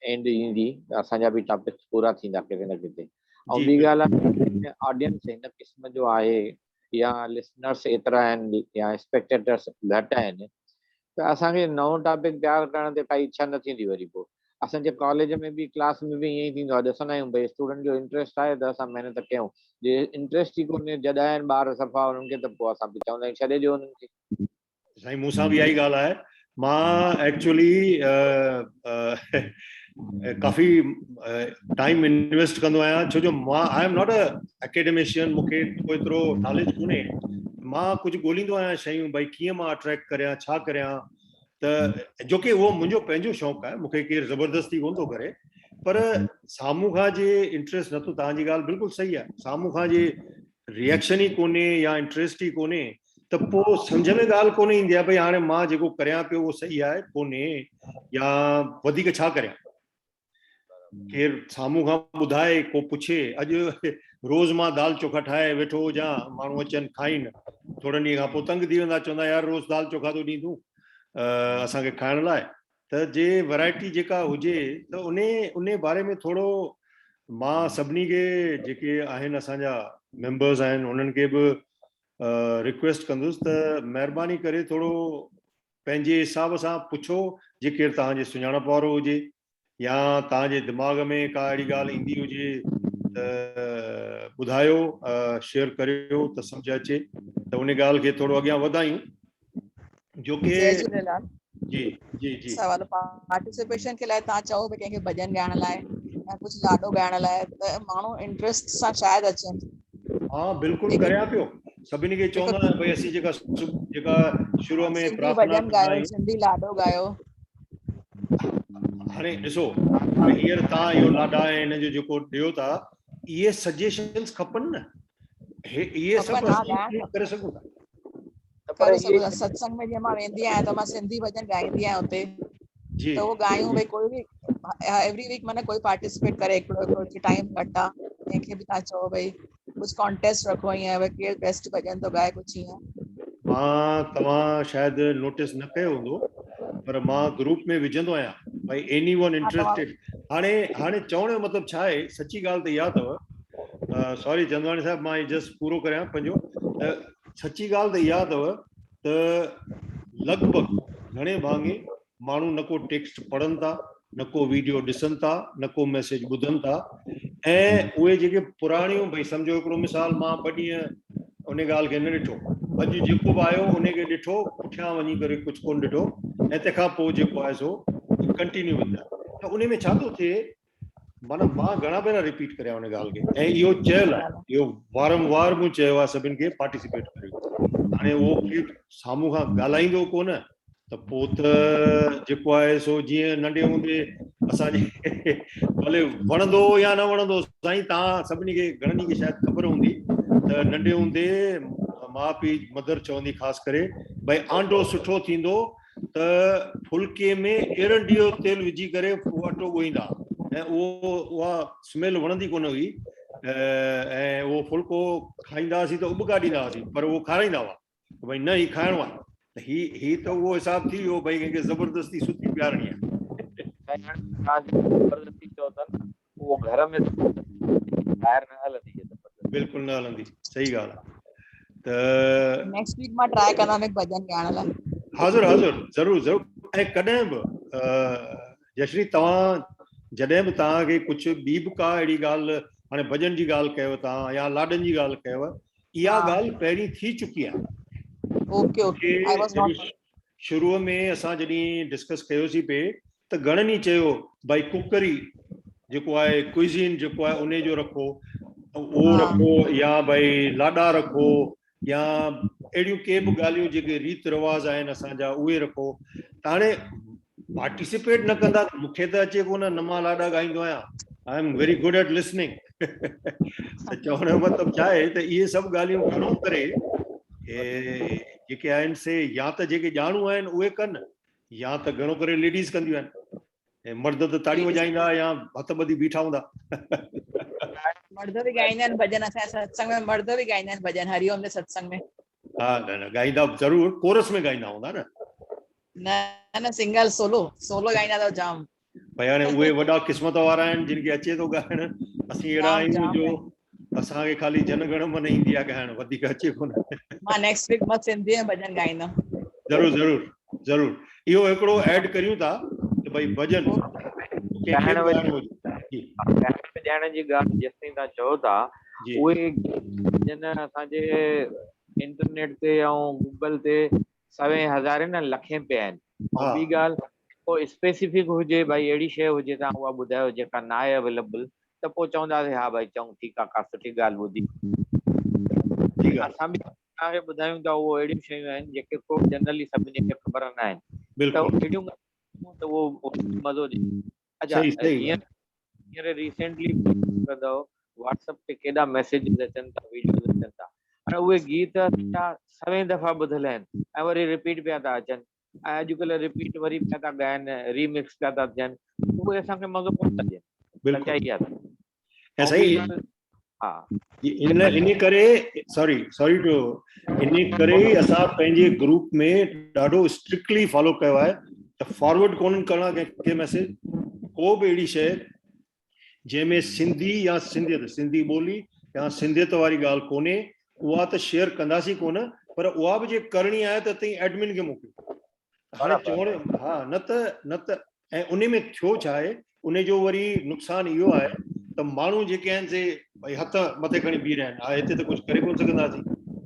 एंड ईंदी, असांजा बि टॉपिक्स पूरा थींदा किथे न किथे। ऐं ॿी ॻाल्हि आहे ऑडियंस हिन क़िस्म जो आहे या लिसनर्स एतिरा आहिनि या स्पेक्टेटर्स घटि आहिनि, त असांखे नओं टॉपिक तयारु करण ते काई इच्छा न थींदी। वरी पोइ असांजे कॉलेज में बि क्लास में बि ईअं ई थींदो आहे, ॾिसंदा आहियूं भई स्टूडेंट जो इंट्रस्ट आहे त असां महिनत कयूं, जे इंट्रस्ट ई कोन्हे जॾहिं आहिनि ॿार सफ़ा उन्हनि खे, त पोइ असां बि चवंदा आहियूं छॾे ॾियो उन्हनि खे। साईं मूंसां बि इहा ई ॻाल्हि आहे। मां एक्चुअली काफ़ी टाइम इन्वेस्ट कंदो आहियां, छो जो मां I am not a academician, मूंखे एतिरो नॉलेज कोन्हे। मां कुझु ॻोल्हींदो आहियां शयूं, भई कीअं मां अट्रैक्ट करियां, छा करियां, त जोकी उहो मुंहिंजो पंहिंजो शौक़ु आहे, मूंखे केरु ज़बरदस्ती कोन थो करे। पर साम्हूं खां जे इंट्रस्ट नथो, तव्हांजी ॻाल्हि बिल्कुलु सही आहे, साम्हूं खां जे रिएक्शन ई कोन्हे या इंट्रस्ट ई कोन्हे, त पोइ सम्झ में ॻाल्हि कोन ईंदी आहे भई हाणे मां जेको करियां पियो उहो सही आहे कोन्हे, या वधीक छा करियां। केरु साम्हूं खां ॿुधाए, को पुछे। अॼु रोज़ मां दाल चोखा ठाहे वेठो हुजां, माण्हू अचनि खाइनि, थोरनि ॾींहं खां पोइ तंग थी वेंदा, चवंदा यार रोज़ दाल चोखा थो ॾींदूं असांखे खाइण लाइ। त जे वैरायटी जेका हुजे त उन बारे में थोरो मां सभिनी खे जेके आहिनि असांजा मेंबर्स आहिनि उन्हनि खे बि रिक्वेस्ट कंदुसि त महिरबानी करे थोरो पंहिंजे हिसाब सां पुछो, जे केरु तव्हांजे सुञाणप वारो हुजे या तव्हांजे दिमाग़ में का अहिड़ी ॻाल्हि ईंदी हुजे त ॿुधायो, शेयर करियो त सम्झ अचे, त उन ॻाल्हि खे थोरो अॻियां वधायूं। जो के जय झूलेलाल। जी जी जी सवाल पार्टिसिपेशन के लाइ तव्हां चओ भई कंहिंखे भॼन ॻाइण लाइ या कुझु लाॾो ॻाइण लाइ, त माण्हू इंट्रस्ट सां शायदि अचनि। हाँ बिल्कुलु करियां पियो, सभिनी खे चवंदो आहियां भई असीं जेका शुरू में सिंधी प्रार्थना भॼन गायो, सिंधी लाॾो गायो। हाणे ॾिसो हींअर तव्हां इहो लाॾा ऐं हिन जो जेको ॾियो था, इहे सजेशन्स खपनि न, इहे सभु असां करे सघूं था। करे सघूं था। सत्संग में जीअं मां वेंदी आहियां त मां सिंधी भॼन गाईंदी आहियां हुते, जी त उहो गायूं भई कोई बि एवरी वीक माना कोई पार्टिसिपेट करे, हिकिड़ो टाइम घटि आहे, कंहिंखे बि तव्हां चओ भई कुझु कॉन्टेस्ट रखो ईअं भई केरु बेस्ट भॼन थो गाए, कुझु ईअं। मां तव्हां शायदि नोटिस न कयो हूंदो, पर मां ग्रुप में विझंदो आहियां भई एनी वन इंटरेस्टेड। हाणे चवण जो मतिलबु छा आहे, सची ॻाल्हि त इहा अथव, सॉरी चंदवाणी साहिबु मां जस्ट पूरो करियां पंहिंजो, त सची ॻाल्हि त इहा अथव त लॻभॻि घणे भाङे माण्हू न को टेक्स्ट पढ़नि था, न को वीडियो ॾिसनि था, न को मैसेज ॿुधनि था, ऐं उहे जेके पुराणियूं भई सम्झो हिकिड़ो मिसाल मां 2 ॾींहं उन ॻाल्हि खे न ॾिठो, अॼु जेको बि आयो उनखे ॾिठो, पुठियां वञी करे कुझु कोन ॾिठो, ऐं तंहिंखां पोइ जेको आहे सो कंटिन्यू वेंदा, त उन में छा थो थिए, माना मां घणा भेरा रिपीट करियां उन ॻाल्हि खे, ऐं इहो चयल आहे, इहो वारंवार मूं चयो आहे सभिनि खे पार्टिसिपेट करियो। हाणे उहो केरु साम्हूं खां ॻाल्हाईंदो कोन, त पोइ त जेको आहे सो जीअं नंढे हूंदे असांजे भले वणंदो या न वणंदो, साईं तव्हां सभिनी खे घणनि खे शायदि ख़बर हूंदी त नंढे हूंदे माउ पीउ मदर चवंदी ख़ासि करे भई आंडो सुठो थींदो त फुल्के में एरंडी जो तेल विझी करे अटो ॻोहींदा, ऐं उहा स्मेल वणंदी कोन हुई, ऐं उहो फुल्को खाईंदा हुआसीं त उॿका ॾींदा हुआसीं, पर उहो खाराईंदा हुआ भई न ही खाइणो आहे, त ही त उहो हिसाब थी वियो भई कंहिंखे ज़बरदस्ती सुठी प्यारणी आहे। ज़बरदस्ती चओ था न, उहो घर में ॿाहिरि न हलंदी, बिल्कुलु न हलंदी, सही ॻाल्हि आहे। त नेक्स्ट वीक मां ट्राई कंदमि भॼन ॻाइण लाइ। हाज़ुर ज़रूरु ज़रूरु। ऐं कॾहिं बि जयश्री तव्हां जॾहिं बि तव्हांखे कुझु ॿी बि का अहिड़ी ॻाल्हि, हाणे भॼन जी ॻाल्हि कयव तव्हां या लाॾनि जी ॻाल्हि कयव, इहा ॻाल्हि पहिरीं थी चुकी आहे। शुरूअ में असां जॾहिं डिस्कस कयोसीं पिए त घणनि ई चयो भई कुकरी जेको आहे क्विज़िन जेको आहे उन जो रखो, उहो रखो, या भई लाॾा रखो, या अहिड़ियूं के बि ॻाल्हियूं जेके रीत रिवाज आहिनि असांजा उहे रखो। त हाणे पार्टिसिपेट न कंदा त मूंखे त अचे कोन, न मां लाॾा ॻाईंदो आहियां, I am very good at listening. त चवण जो मतिलबु छा आहे त इहे सभु ॻाल्हियूं घणो करे जेके आहिनि से या त जेके ॼाणू आहिनि उहे कनि, या त घणो करे लेडीज़ कंदियूं आहिनि, ऐं मर्द त ताड़ियूं वॼाईंदा या हथ ॿधी बीठा हूंदा। मर्द बि गाईंदा आहिनि भॼन, असांजे सत्संग में मर्द बि गाईंदा आहिनि भॼन, हरिओम जे सत्संग में। हा न ॻाईंदा ज़रूरु, कोरस में ॻाईंदा हूंदा न? न सिंगल सोलो गाईंदा अथव जाम। भई हाणे उहे वॾा क़िस्मत वारा आहिनि जिन खे अचे थो ॻाइण, असीं अहिड़ा आहियूं जो असांखे ख़ाली जनगण मन ईंदी आहे ॻाइण, वधीक अचे कोन। मां नेक्स्ट वीक मां सिंधी में भॼन गाईंदमि। ज़रूरु इहो हिकिड़ो ऐड करियूं था त भई भॼन ॼाण जी ॻाल्हि जेसिताईं तव्हां चओ था, उहे भॼन असांजे इंटरनेट ते ऐं गूगल ते 100,000 न लखे पिया आहिनि। ऐं ॿी ॻाल्हि पोइ स्पेसिफिक हुजे भई अहिड़ी शइ हुजे तव्हां उहा ॿुधायो जेका न आहे अवेलेबल, त पोइ चवंदासीं हा भई चऊं ठीकु आहे, का सुठी ॻाल्हि ॿुधी। असां बि तव्हांखे ॿुधायूं था उहो अहिड़ियूं शयूं आहिनि जेके को जनरली सभिनी खे ख़बर न आहिनि, त अहिड़ियूं त उहो मज़ो ॾे। अच्छा, हींअर रिसेंटली व्हाट्सएप ते केॾा मैसेजिस अचनि था, वीडियोस अचनि था, हाणे उहे गीत 100 दफ़ा ॿुधल आहिनि ऐं वरी रिपीट पिया था अचनि, ऐं अॼुकल्ह रिपीट वरी पिया था ॻाइनि, रीमिक्स पिया था थियनि, उहे असांखे मज़ो कोन था ॾियनि। सच्चाई आहे। हा, इन करे सॉरी टू इन करे असां पंहिंजे ग्रुप में ॾाढो स्ट्रिक्टली फॉलो कयो आहे त फॉरवर्ड कोन करणा कंहिंखे मैसेज, को बि अहिड़ी शइ जंहिंमें सिंधी या सिंधी ॿोली या सिंधियत वारी ॻाल्हि कोन्हे उहा त शेयर कंदासीं कोन, पर उहा बि जे करणी आहे त तई एडमिन खे मोकिलियो। हाणे चवण हा न त ऐं उन में थियो छा आहे, उन जो वरी नुक़सानु इहो आहे त माण्हू जेके आहिनि से भई हथ मथे खणी बीह रहिया आहिनि, हा हिते त कुझु करे कोन सघंदासीं,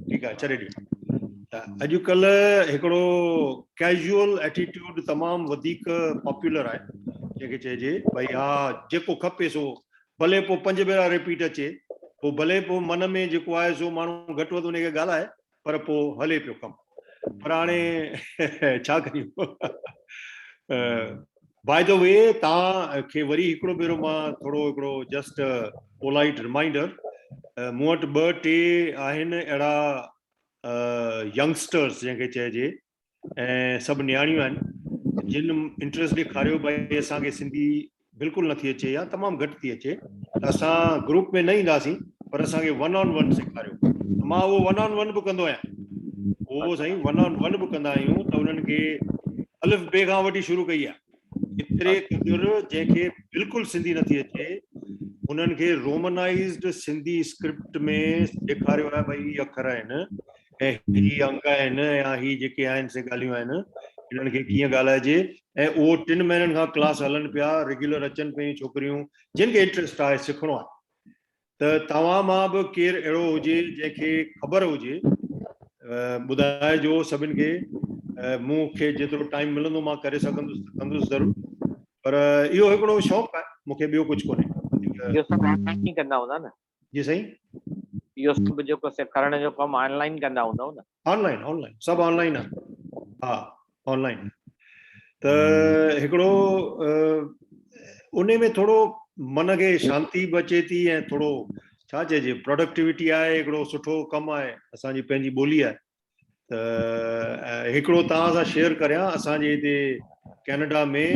ठीकु आहे छॾे ॾियो। त अॼुकल्ह हिकिड़ो कैजुअल एटीट्यूड तमामु वधीक पॉपुलर आहे, जंहिंखे चइजे भई हा जेको खपे सो, भले पोइ 5 भेरा रिपीट अचे, पोइ भले पोइ मन में जेको आहे सो माण्हू घटि वधि उनखे ॻाल्हाए, पर पोइ हले पियो कमु। पर हाणे छा कयूं। बाय द वे तव्हां खे वरी हिकिड़ो भेरो मां थोरो हिकिड़ो जस्ट पोलाइट रिमाइंडर, मूं वटि 2-3 आहिनि अहिड़ा यंगस्टर्स जंहिंखे चइजे ऐं सभु न्याणियूं आहिनि जिन इंट्रस्ट ॾेखारियो भई असांखे सिंधी बिल्कुलु नथी अचे या तमामु घटि थी अचे, त असां ग्रुप में न ईंदासीं पर असांखे 1-on-1 सेखारियो। मां उहो 1-on-1 बि कंदो आहियां, उहो साईं 1-on-1 बि कंदा आहियूं। त उन्हनि खे अलिफ बे खां वठी शुरू कई आहे। एतिरे क़दुरु जंहिंखे बिल्कुलु सिंधी नथी अचे उन्हनि खे रोमनाइज़्ड सिंधी स्क्रिप्ट में ॾेखारियो आहे भई हीअ अखर आहिनि ऐं ही अंग आहिनि या ही जेके आहिनि से ॻाल्हियूं आहिनि, इन्हनि खे कीअं ॻाल्हाइजे। ऐं उहो 3 महीननि खां क्लास हलनि पिया, रेगुलर अचनि पियूं छोकिरियूं जिन खे इंट्रस्ट आहे सिखणो आहे। त तव्हां मां बि केरु अहिड़ो हुजे जंहिंखे ख़बर हुजे ॿुधाइजो सभिनि खे। मूंखे जेतिरो टाइम मिलंदो मां करे सघंदुसि कंदुसि ज़रूरु, पर इहो हिकिड़ो शौक़ु आहे मूंखे, ॿियो कुझु कोन्हे। इहो सभु ऑनलाइन ई कंदा हूंदा न? जी साईं, इहो सभु जेको सेखारण जो कमु ऑनलाइन कंदा हूंदव न? ऑनलाइन सभु ऑनलाइन आहे। हा ऑनलाइन। त हिकिड़ो उन में थोरो मन खे शांती बि अचे थी ऐं थोरो छा चइजे प्रोडक्टिविटी आहे, हिकिड़ो सुठो कमु आहे, असांजी पंहिंजी ॿोली आहे। त हिकिड़ो तव्हां सां शेयर करियां, असांजे हिते कैनेडा में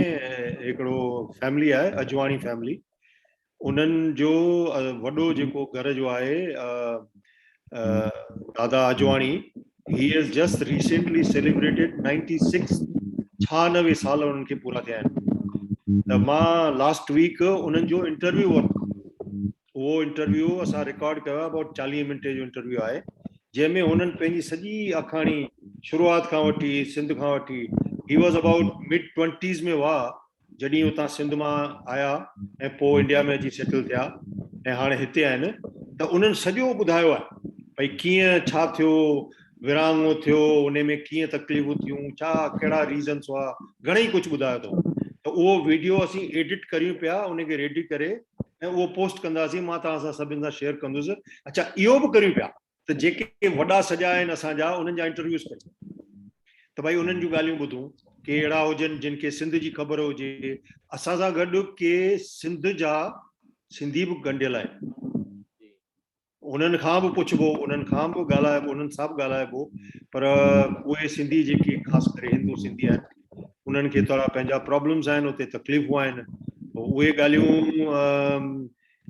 हिकिड़ो फैमिली आहे अजवाणी फैमिली, उन्हनि जो वॾो जेको घर जो आहे दादा अजवाणी, he is just recently celebrated 96 96 साल उन्हनि खे पूरा थिया आहिनि। त मां लास्ट वीक उन्हनि जो इंटरव्यू वरितो, उहो इंटरव्यू असां रिकॉर्ड कयो आहे, अबाउट 40 मिंटे जो इंटरव्यू आहे, जंहिंमें हुननि पंहिंजी सॼी आखाणी शुरूआत खां वठी सिंध खां वठी, ही वॉज अबाउट mid-20s में हुआ जॾहिं हुतां सिंध मां आया ऐं पोइ इंडिया में अची सेटल थिया ऐं हाणे हिते आहिनि। त उन्हनि सॼो ॿुधायो आहे भई कीअं छा थियो, विरहाङो थियो, उन में कीअं तकलीफ़ूं थियूं, छा कहिड़ा रीज़न्स हुआ, घणेई कुझु ॿुधायो अथऊं। त उहो वीडियो असीं एडिट करियूं पिया, उनखे रेडी करे ऐं उहो पोस्ट कंदासीं, मां तव्हां सां सभिनि सां शेयर कंदुसि। अच्छा इहो बि करियूं पिया त जेके वॾा सॼा आहिनि असांजा उन्हनि जा इंटरव्यूज़ कयूं, त भई उन्हनि जूं ॻाल्हियूं ॿुधूं, के अहिड़ा हुजनि जिन खे सिंध जी ख़बर हुजे, असां सां गॾु के सिंध जा सिंधी बि गंढियल आहिनि, उन्हनि खां बि पुछिबो, उन्हनि खां बि ॻाल्हाइबो, उन्हनि सां बि ॻाल्हाइबो। पर उहे सिंधी जेके ख़ासि करे हिंदू सिंधी आहिनि उन्हनि खे थोरा पंहिंजा प्रॉब्लम्स आहिनि, उते तकलीफ़ूं आहिनि, उहे ॻाल्हियूं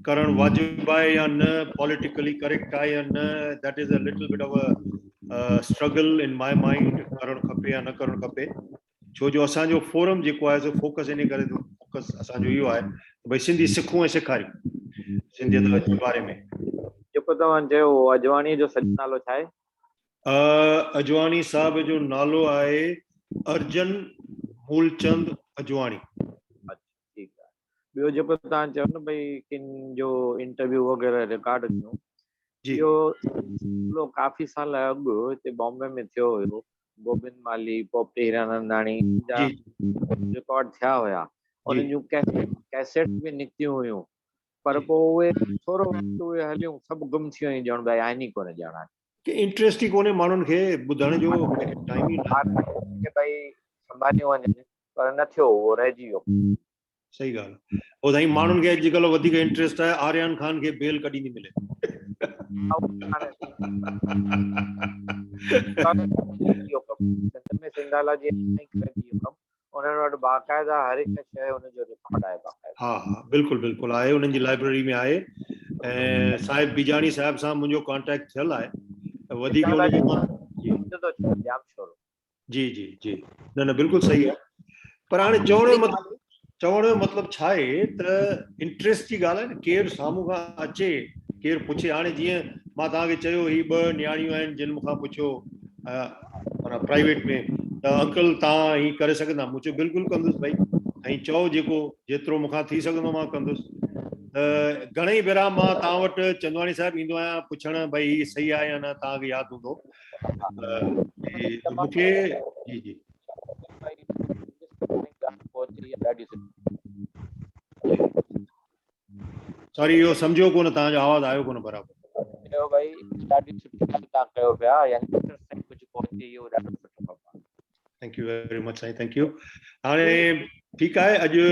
करणु वाजिबु आहे या न, पॉलिटिकली करेक्ट आहे या न, that is a little bit of a struggle in my mind, करणु खपे या न करणु खपे। छो जो असांजो फोरम जेको आहे सो फोकस इन करे थो, फोकस असांजो इहो आहे भई सिंधी सिखूं ऐं सेखारियूं सिंधियत जे बारे में। जेको तव्हां चयो अजवाणी जो सॼो नालो छा आहे? अजवाणी साहब जो नालो आहे अर्जन मूलचंद अजवाणी। ठीकु आहे। ॿियो जेको तव्हां चयो न भई किन जो इंटरव्यू वग़ैरह रिकॉर्ड कयूं, इहो काफ़ी साल अॻु हिते बॉम्बे में थियो हुयो, गोबिंद माली, पोपटी हीरानंदाणी जा रिकॉर्ड थिया हुया, उन्हनि जूं कैसेट बि निकितियूं हुयूं, पर पोइ उहे थोरो वक़्तु उहे हलियूं, सभु गुम थी वियूं, ॼण भई आहिनि ई कोन्हे, ॼण कि इंट्रस्ट ई कोन्हे माण्हुनि खे ॿुधण जो, टाइम ई न भई संभालियो वञे, पर न थियो, उहो रहिजी वियो। सही ॻाल्हि आहे। पोइ साईं माण्हुनि खे अॼुकल्ह वधीक इंट्रस्ट आहे आर्यन खान खे बेल कॾहिं थी मिले। सिंधाला जी उन्हनि वटि बाक़ाइदा हर हिकु शइ हुनजो रिकॉर्ड आहे। हा हा बिल्कुलु बिल्कुलु आहे, उन्हनि जी लाइब्रेरी में आहे। ऐं साहिब बिजाणी साहिब सां मुंहिंजो कॉन्टेक्ट थियल आहे, वधीक जी जी जी न न बिल्कुलु सही आहे। पर हाणे चवण जो मतिलबु छा आहे त इंट्रस्ट जी ॻाल्हि आहे न, केरु साम्हूं खां अचे, केरु पुछे। हाणे जीअं मां तव्हांखे चयो ही 2 न्याणियूं आहिनि जिन मूंखां पुछियो प्राइवेट में, त अंकल तव्हां ही करे सघंदा? मूं चयो बिल्कुलु कंदुसि भाई, ऐं चओ जेको जेतिरो मूंखां थी सघंदो मां कंदुसि। त घणेई भेरा मां तव्हां वटि चंदवाणी साहिबु ईंदो आहियां पुछण भई ही सही आहे या न, तव्हांखे यादि हूंदो मूंखे। जी जी सॉरी इहो सम्झो कोन, तव्हांजो आवाज़ आयो कोन बराबरि। भाई ॾाढी सुठी ॻाल्हि तव्हां कयो पिया, कुझु पहुचे, इहो ॾाढो सुठो थैंक यू वेरी मच साईं, थैंक यू। हाणे ठीकु आहे अॼु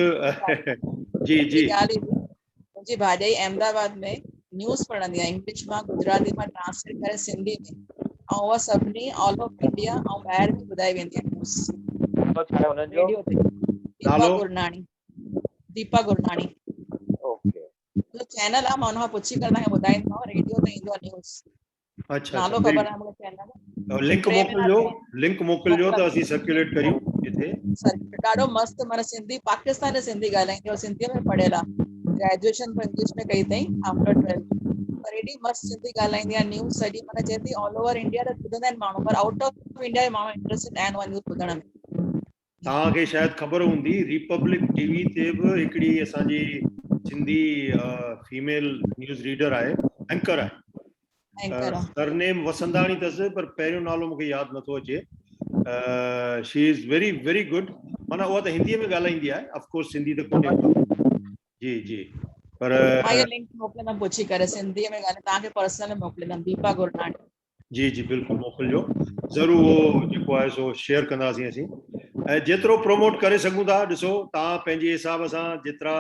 जी जी ॻाल्हि मुंहिंजी भाॼाई अहमदाबाद में न्यूज़ पढ़ंदी आहे, इंग्लिश मां गुजराती मां ट्रांसलेट करे सिंधी में, ऐं उहा सभिनी ऑल ओवर इंडिया ऐं ॿाहिरि बि ॿुधाई वेंदी आहे न्यूज़ छा आहे हुननि जो? रेडियो ते। दीपा नालो? गुरनाणी, दीपा गुरनाणी ओके, जो चैनल आहे, मां हुनखां पुछी करे तव्हांखे ॿुधाईंदोमांव, रेडियो ते ईंदो आहे न्यूज़। अच्छा नालो अच्छा, ख़बर आहे मूंखे चैनल। लिंक मोकिलिजो, लिंक मोकिलिजो त असीं सर्कुलेट करियूं हिते। ॾाढो मस्तु, माना सिंधी पाकिस्तानी सिंधी ॻाल्हाईंदी और सिंधीअ में पढ़ियल आहे, ग्रेजुएशन इंग्लिश में कई अथई आफ्टर 12, पर एॾी मस्तु सिंधी ॻाल्हाईंदी आहे, न्यूज़ सॼी माना चए थी ऑल ओवर इंडिया त ॿुधंदा आहिनि माण्हू, पर आउट ऑफ इंडिया जे माण्हू इंटरेस्टेड आहिनि उहा न्यूज़ ॿुधण में। तव्हांखे शायदि ख़बर हूंदी, रिपब्लिक टीवी ते बि हिकिड़ी असांजी सिंधी फीमेल न्यूज़ रीडर आहे, एंकर आहे, एंकर आहे। सरनेम वसंदाणी अथसि, पर पहिरियों नालो मूंखे यादि नथो अचे। She is very very good, माना उहा त हिंदीअ में ॻाल्हाईंदी आहे, ऑफकोर्स सिंधी त कोन्हे उहा। जी जी, पर मां इहा लिंक मोकिलींदमि पुछी करे, सिंधीअ में ॻाल्हाए तव्हांखे पर्सनल मोकिलींदमि, दीपा गुरनाणी। जी जी बिल्कुलु मोकिलिजो, ज़रूरु उहो जेको आहे सो शेयर कंदासीं असीं, ऐं जेतिरो प्रमोट करे सघूं था। ॾिसो तव्हां पंहिंजे हिसाब सां जेतिरा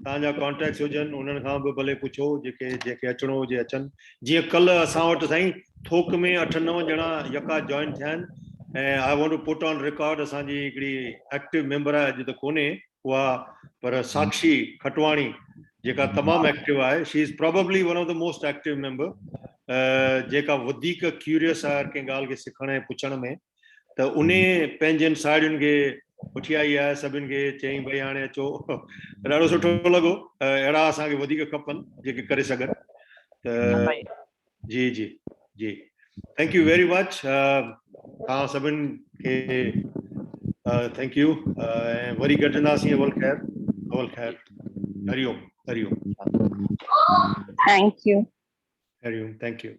तव्हांजा कॉन्टेक्ट्स हुजनि उन्हनि खां बि भले पुछो, जेके अचिणो हुजे अचनि। जीअं कल्ह असां वटि साईं थोक में 8-9 ॼणा यका जॉइन थिया आहिनि, ऐं I want to put on record, असांजी हिकिड़ी एक्टिव मेंबर आहे, अॼु त कोन्हे उहा, पर साक्षी खटवाणी जेका तमामु एक्टिव आहे, she is probably one of the most active member, जेका वधीक क्यूरियस आहे हर कंहिं ॻाल्हि खे सिखण ऐं पुछण में, त उन पंहिंजनि साहेड़ियुनि खे पुठी आई आहे, सभिनि खे चयईं भई हाणे अचो, ॾाढो सुठो लॻो। अहिड़ा असांखे वधीक खपनि जेके करे सघनि, त जी जी जी, थैंक यू वेरी मच। तव्हां सभिनि खे थैंक यू, ऐं वरी गॾंदासीं। अवल ख़ैर, हरिओम हरिओम। Thank you. हरिओम, थैंक यू।